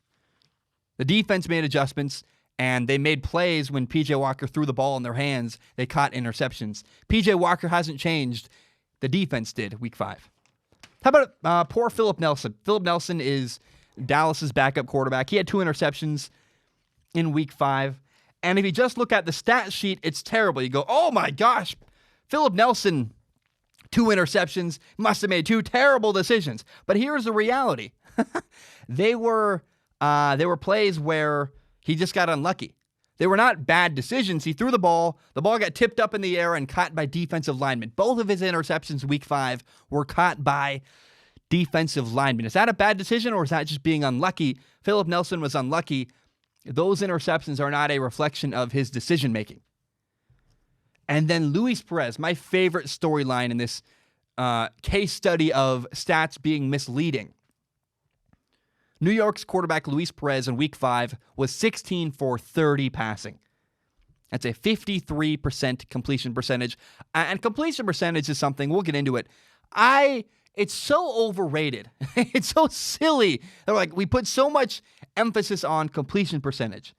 The defense made adjustments, and they made plays when P.J. Walker threw the ball in their hands. They caught interceptions. P.J. Walker hasn't changed. The defense did week 5. How about poor Philip Nelson? Philip Nelson is Dallas's backup quarterback. He had 2 interceptions in week 5. And if you just look at the stat sheet, it's terrible. You go, oh my gosh, Philip Nelson, 2 interceptions, must have made 2 terrible decisions. But here's the reality. They were plays where He just got unlucky. They were not bad decisions. He threw the ball got tipped up in the air and caught by defensive linemen. Both of his interceptions week 5 were caught by defensive linemen. Is that a bad decision or is that just being unlucky? Philip Nelson was unlucky. Those interceptions are not a reflection of his decision-making. And then Luis Perez, my favorite storyline in this case study of stats being misleading. New York's quarterback Luis Perez in week 5 was 16 for 30 passing. That's a 53% completion percentage. And completion percentage is something, we'll get into it. It's so overrated. It's so silly. They're like, we put so much emphasis on completion percentage.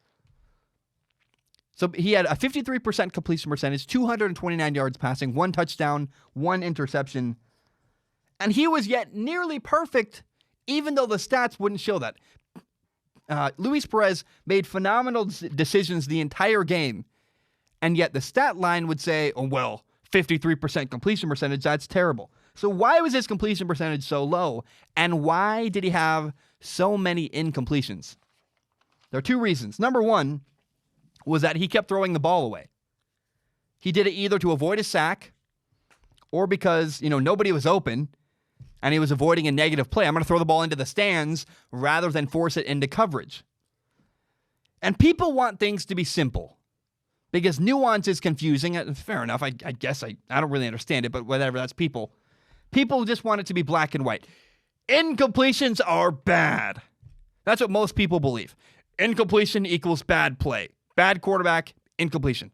So he had a 53% completion percentage, 229 yards passing, 1 touchdown, 1 interception. And he was yet nearly perfect, even though the stats wouldn't show that. Luis Perez made phenomenal decisions the entire game, and yet the stat line would say, oh, well, 53% completion percentage, that's terrible. So why was his completion percentage so low, and why did he have so many incompletions? There are 2 reasons. Number 1 was that he kept throwing the ball away. He did it either to avoid a sack or because, nobody was open, and he was avoiding a negative play. I'm going to throw the ball into the stands rather than force it into coverage. And people want things to be simple because nuance is confusing. Fair enough. I guess I don't really understand it, but whatever, that's people. People just want it to be black and white. Incompletions are bad. That's what most people believe. Incompletion equals bad play. Bad quarterback, incompletion.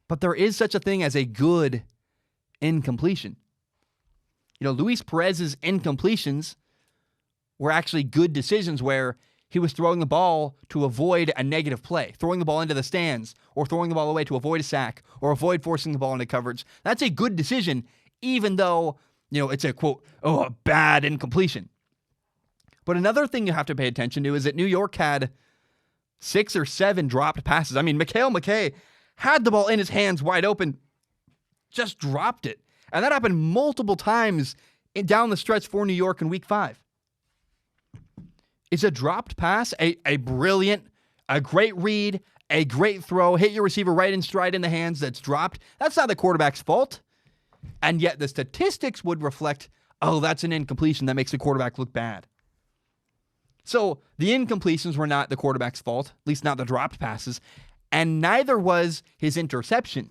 But there is such a thing as a good incompletion. Luis Perez's incompletions were actually good decisions where he was throwing the ball to avoid a negative play, throwing the ball into the stands, or throwing the ball away to avoid a sack, or avoid forcing the ball into coverage. That's a good decision, even though, it's a, quote, a bad incompletion. But another thing you have to pay attention to is that New York had 6 or 7 dropped passes. I mean, Mikhail McKay had the ball in his hands wide open, just dropped it. And that happened multiple times down the stretch for New York in week 5. Is a dropped pass a brilliant, a great read, a great throw, hit your receiver right in stride in the hands that's dropped? That's not the quarterback's fault. And yet the statistics would reflect, that's an incompletion that makes the quarterback look bad. So the incompletions were not the quarterback's fault, at least not the dropped passes, and neither was his interception.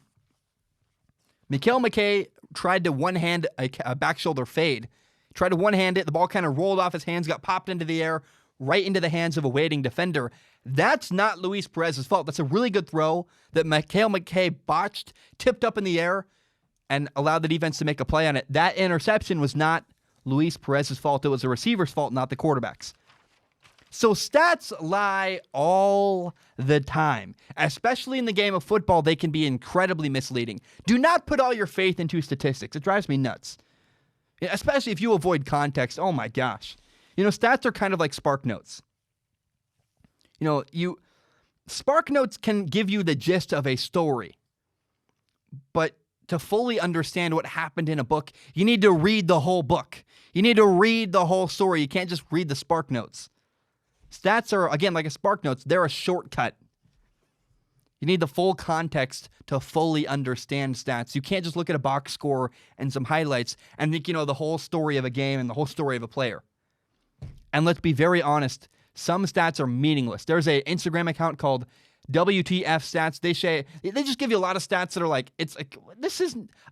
Mikhail McKay tried to one-hand a back shoulder fade. Tried to one-hand it. The ball kind of rolled off his hands, got popped into the air, right into the hands of a waiting defender. That's not Luis Perez's fault. That's a really good throw that Mikhail McKay botched, tipped up in the air, and allowed the defense to make a play on it. That interception was not Luis Perez's fault. It was the receiver's fault, not the quarterback's. So stats lie all the time. Especially in the game of football, they can be incredibly misleading. Do not put all your faith into statistics. It drives me nuts. Especially if you avoid context. Oh my gosh. Stats are kind of like Spark Notes. Spark Notes can give you the gist of a story. But to fully understand what happened in a book, you need to read the whole book. You need to read the whole story. You can't just read the Spark Notes. Stats are, again, like a Spark Notes. They're a shortcut. You need the full context to fully understand stats. You can't just look at a box score and some highlights and think, the whole story of a game and the whole story of a player. And let's be very honest, some stats are meaningless. There's an Instagram account called WTF Stats. They just give you a lot of stats that are like,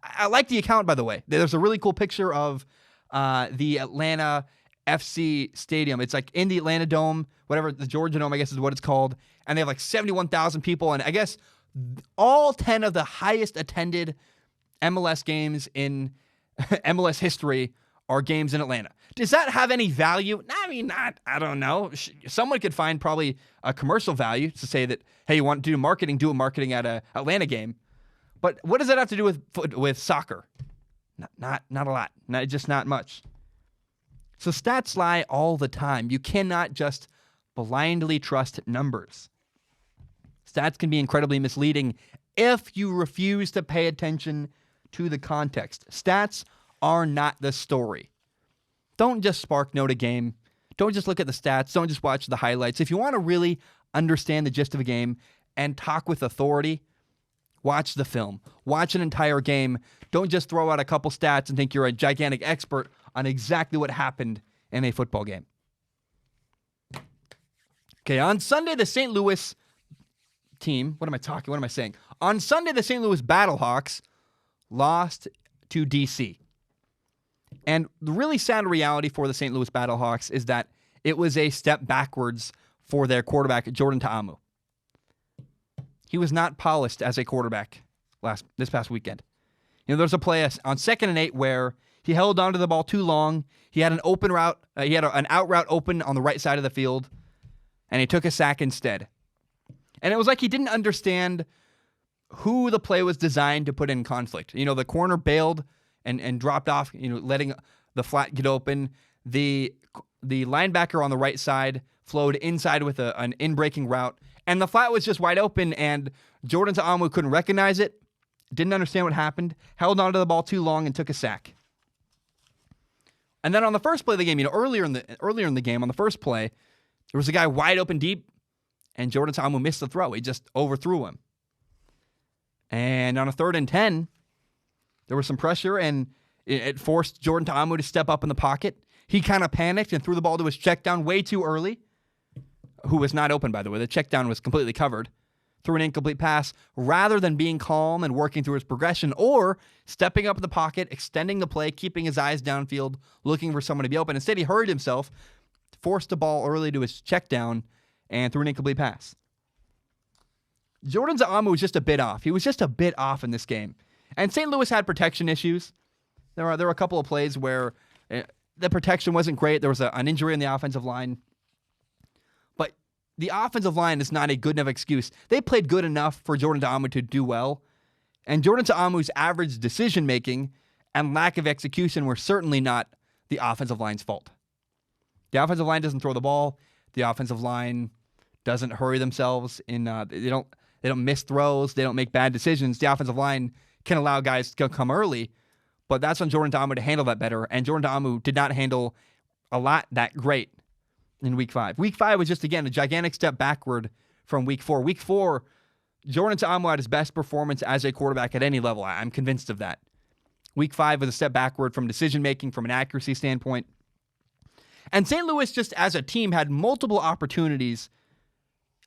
I like the account, by the way. There's a really cool picture of the Atlanta FC Stadium. It's like in the Atlanta Dome, whatever, the Georgia Dome, I guess is what it's called. And they have like 71,000 people. And I guess all 10 of the highest attended MLS games in MLS history are games in Atlanta. Does that have any value? I mean, I don't know. Someone could find probably a commercial value to say that, hey, you want to do marketing at a Atlanta game. But what does that have to do with soccer? Not a lot. Just not much. So stats lie all the time. You cannot just blindly trust numbers. Stats can be incredibly misleading if you refuse to pay attention to the context. Stats are not the story. Don't just Spark Note a game. Don't just look at the stats. Don't just watch the highlights. If you want to really understand the gist of a game and talk with authority, watch the film. Watch an entire game. Don't just throw out a couple stats and think you're a gigantic expert on exactly what happened in a football game. Okay, on Sunday, the St. Louis team, what am I saying? On Sunday, the St. Louis Battlehawks lost to DC. And the really sad reality for the St. Louis Battlehawks is that it was a step backwards for their quarterback, Jordan Ta'amu. He was not polished as a quarterback this past weekend. There's a play on 2nd and 8 where he held onto the ball too long. He had an open route. He had an out route open on the right side of the field, and he took a sack instead. And it was like he didn't understand who the play was designed to put in conflict. The corner bailed and dropped off, letting the flat get open. The linebacker on the right side flowed inside with an in-breaking route, and the flat was just wide open, and Jordan Ta'amu couldn't recognize it, didn't understand what happened, held onto the ball too long, and took a sack. And then on the first play of the game, earlier in the game, on the first play, there was a guy wide open deep, and Jordan Ta'amu missed the throw. He just overthrew him. And on a 3rd and 10, there was some pressure, and it forced Jordan Ta'amu to step up in the pocket. He kind of panicked and threw the ball to his check down way too early, who was not open, by the way. The check down was completely covered. Threw an incomplete pass rather than being calm and working through his progression or stepping up in the pocket, extending the play, keeping his eyes downfield, looking for someone to be open. Instead, he hurried himself, forced the ball early to his check down, and threw an incomplete pass. Jordan Ta'amu was just a bit off. He was just a bit off in this game. And St. Louis had protection issues. There were a couple of plays where the protection wasn't great. There was an injury in the offensive line. But the offensive line is not a good enough excuse. They played good enough for Jordan Ta'amu to do well. And Jordan Ta'amu's average decision-making and lack of execution were certainly not the offensive line's fault. The offensive line doesn't throw the ball. The offensive line doesn't hurry themselves. They don't miss throws. They don't make bad decisions. The offensive line can allow guys to come early, but that's on Jordan Ta'amu to handle that better. And Jordan Ta'amu did not handle a lot that great in Week 5. Week 5 was just, again, a gigantic step backward from Week 4. Week 4, Jordan Ta'amu had his best performance as a quarterback at any level. I'm convinced of that. Week 5 was a step backward from decision-making, from an accuracy standpoint. And St. Louis, just as a team, had multiple opportunities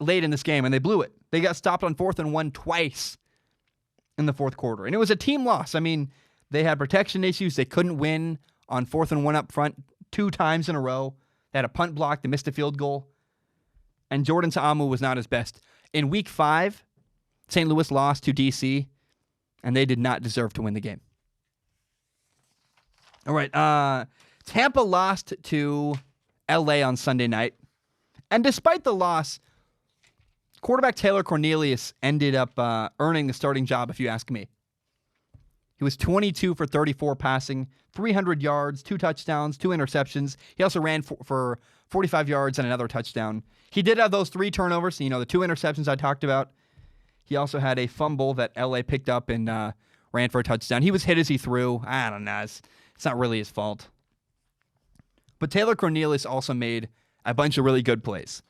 late in this game, and they blew it. They got stopped on 4th and 1 twice in the fourth quarter. And it was a team loss. I mean, they had protection issues. They couldn't win on 4th and 1 up front 2 times in a row. They had a punt block. They missed a field goal. And Jordan Ta'amu was not his best. In Week 5, St. Louis lost to DC, and they did not deserve to win the game. All right. Tampa lost to LA on Sunday night. And despite the loss, quarterback Taylor Cornelius ended up earning the starting job, if you ask me. He was 22 for 34 passing, 300 yards, 2 touchdowns, 2 interceptions. He also ran for 45 yards and another touchdown. He did have those 3 turnovers, the 2 interceptions I talked about. He also had a fumble that LA picked up and ran for a touchdown. He was hit as he threw. I don't know. It's not really his fault. But Taylor Cornelius also made a bunch of really good plays.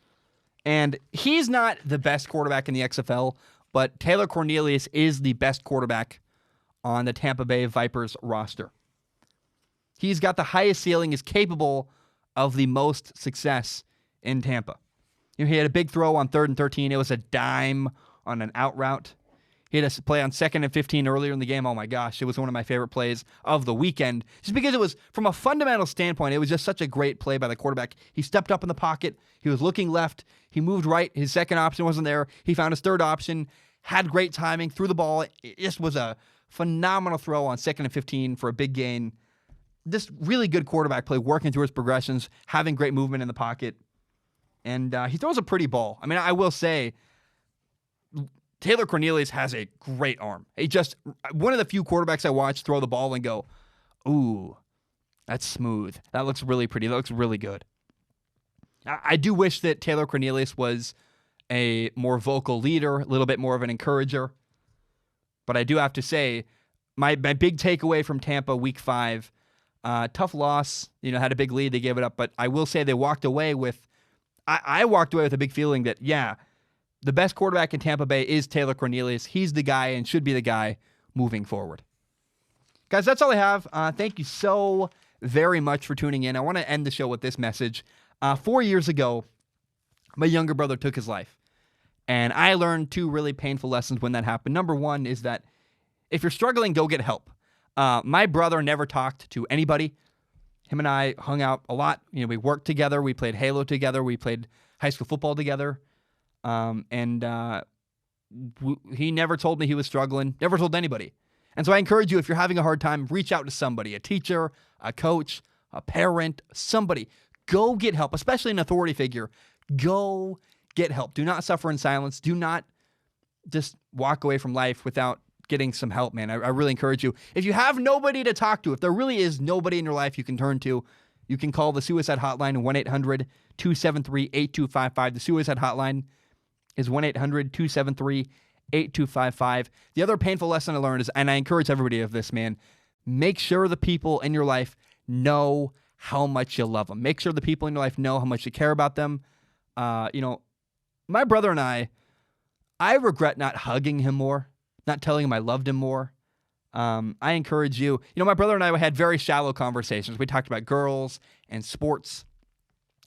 And he's not the best quarterback in the XFL, but Taylor Cornelius is the best quarterback on the Tampa Bay Vipers roster. He's got the highest ceiling, is capable of the most success in Tampa. He had a big throw on 3rd and 13. It was a dime on an out route. He had a play on 2nd and 15 earlier in the game. Oh my gosh, it was one of my favorite plays of the weekend. Just because it was, from a fundamental standpoint, it was just such a great play by the quarterback. He stepped up in the pocket. He was looking left. He moved right. His second option wasn't there. He found his third option, had great timing, threw the ball. It just was a phenomenal throw on 2nd and 15 for a big gain. Just really good quarterback play, working through his progressions, having great movement in the pocket. And he throws a pretty ball. I mean, I will say, Taylor Cornelius has a great arm. One of the few quarterbacks I watch throw the ball and go, ooh, that's smooth. That looks really pretty. That looks really good. I do wish that Taylor Cornelius was a more vocal leader, a little bit more of an encourager. But I do have to say, my big takeaway from Tampa Week 5, Tough loss, had a big lead. They gave it up. But I will say they walked away with, I walked away with a big feeling that, the best quarterback in Tampa Bay is Taylor Cornelius. He's the guy and should be the guy moving forward. Guys, that's all I have. Thank you so very much for tuning in. I want to end the show with this message. 4 years ago, my younger brother took his life. And I learned 2 really painful lessons when that happened. Number 1 is that if you're struggling, go get help. My brother never talked to anybody. Him and I hung out a lot. We worked together. We played Halo together. We played high school football together. He never told me he was struggling. Never told anybody. And so I encourage you, if you're having a hard time, reach out to somebody, a teacher, a coach, a parent, somebody. Go get help, especially an authority figure. Go get help. Do not suffer in silence. Do not just walk away from life without getting some help, man. I really encourage you. If you have nobody to talk to, if there really is nobody in your life you can turn to, you can call the suicide hotline, 1-800-273-8255. The suicide hotline is 1-800-273-8255. The other painful lesson I learned is, and I encourage everybody of this, man, make sure the people in your life know how much you love them. Make sure the people in your life know how much you care about them. My brother and I regret not hugging him more, not telling him I loved him more. I encourage you. My brother and I had very shallow conversations. We talked about girls and sports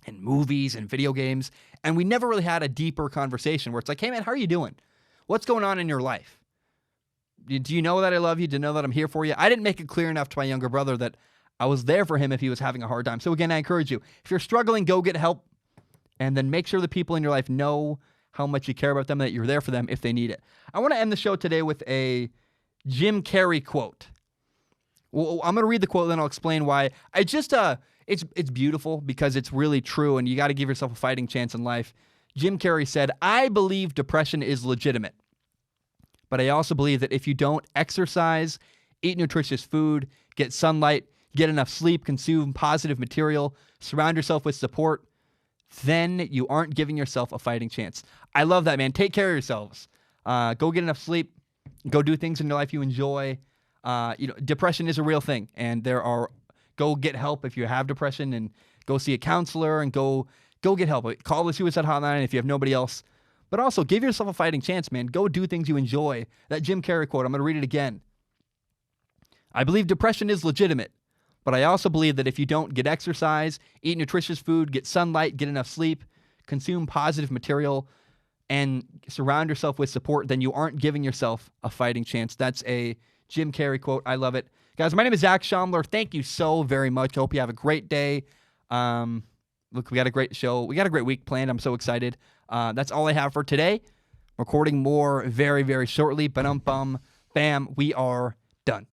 and movies and video games, and we never really had a deeper conversation where it's like, hey, man, how are you doing? What's going on in your life? Do you know that I love you? Do you know that I'm here for you? I didn't make it clear enough to my younger brother that I was there for him if he was having a hard time. So again, I encourage you, if you're struggling, go get help, and then make sure the people in your life know how much you care about them, that you're there for them if they need it. I want to end the show today with a Jim Carrey quote. Well, I'm going to read the quote, then I'll explain why. It's beautiful because it's really true, and you got to give yourself a fighting chance in life. Jim Carrey said, "I believe depression is legitimate, but I also believe that if you don't exercise, eat nutritious food, get sunlight, get enough sleep, consume positive material, surround yourself with support, then you aren't giving yourself a fighting chance." I love that, man. Take care of yourselves. Go get enough sleep. Go do things in your life you enjoy. Depression is a real thing, and go get help if you have depression, and go see a counselor, and go get help. Call the suicide hotline if you have nobody else. But also, give yourself a fighting chance, man. Go do things you enjoy. That Jim Carrey quote, I'm going to read it again. "I believe depression is legitimate, but I also believe that if you don't get exercise, eat nutritious food, get sunlight, get enough sleep, consume positive material, and surround yourself with support, then you aren't giving yourself a fighting chance." That's a Jim Carrey quote. I love it. Guys, my name is Zach Schaumler. Thank you so very much. Hope you have a great day. Look, we got a great show. We got a great week planned. I'm so excited. That's all I have for today. Recording more very, very shortly. Bam, we are done.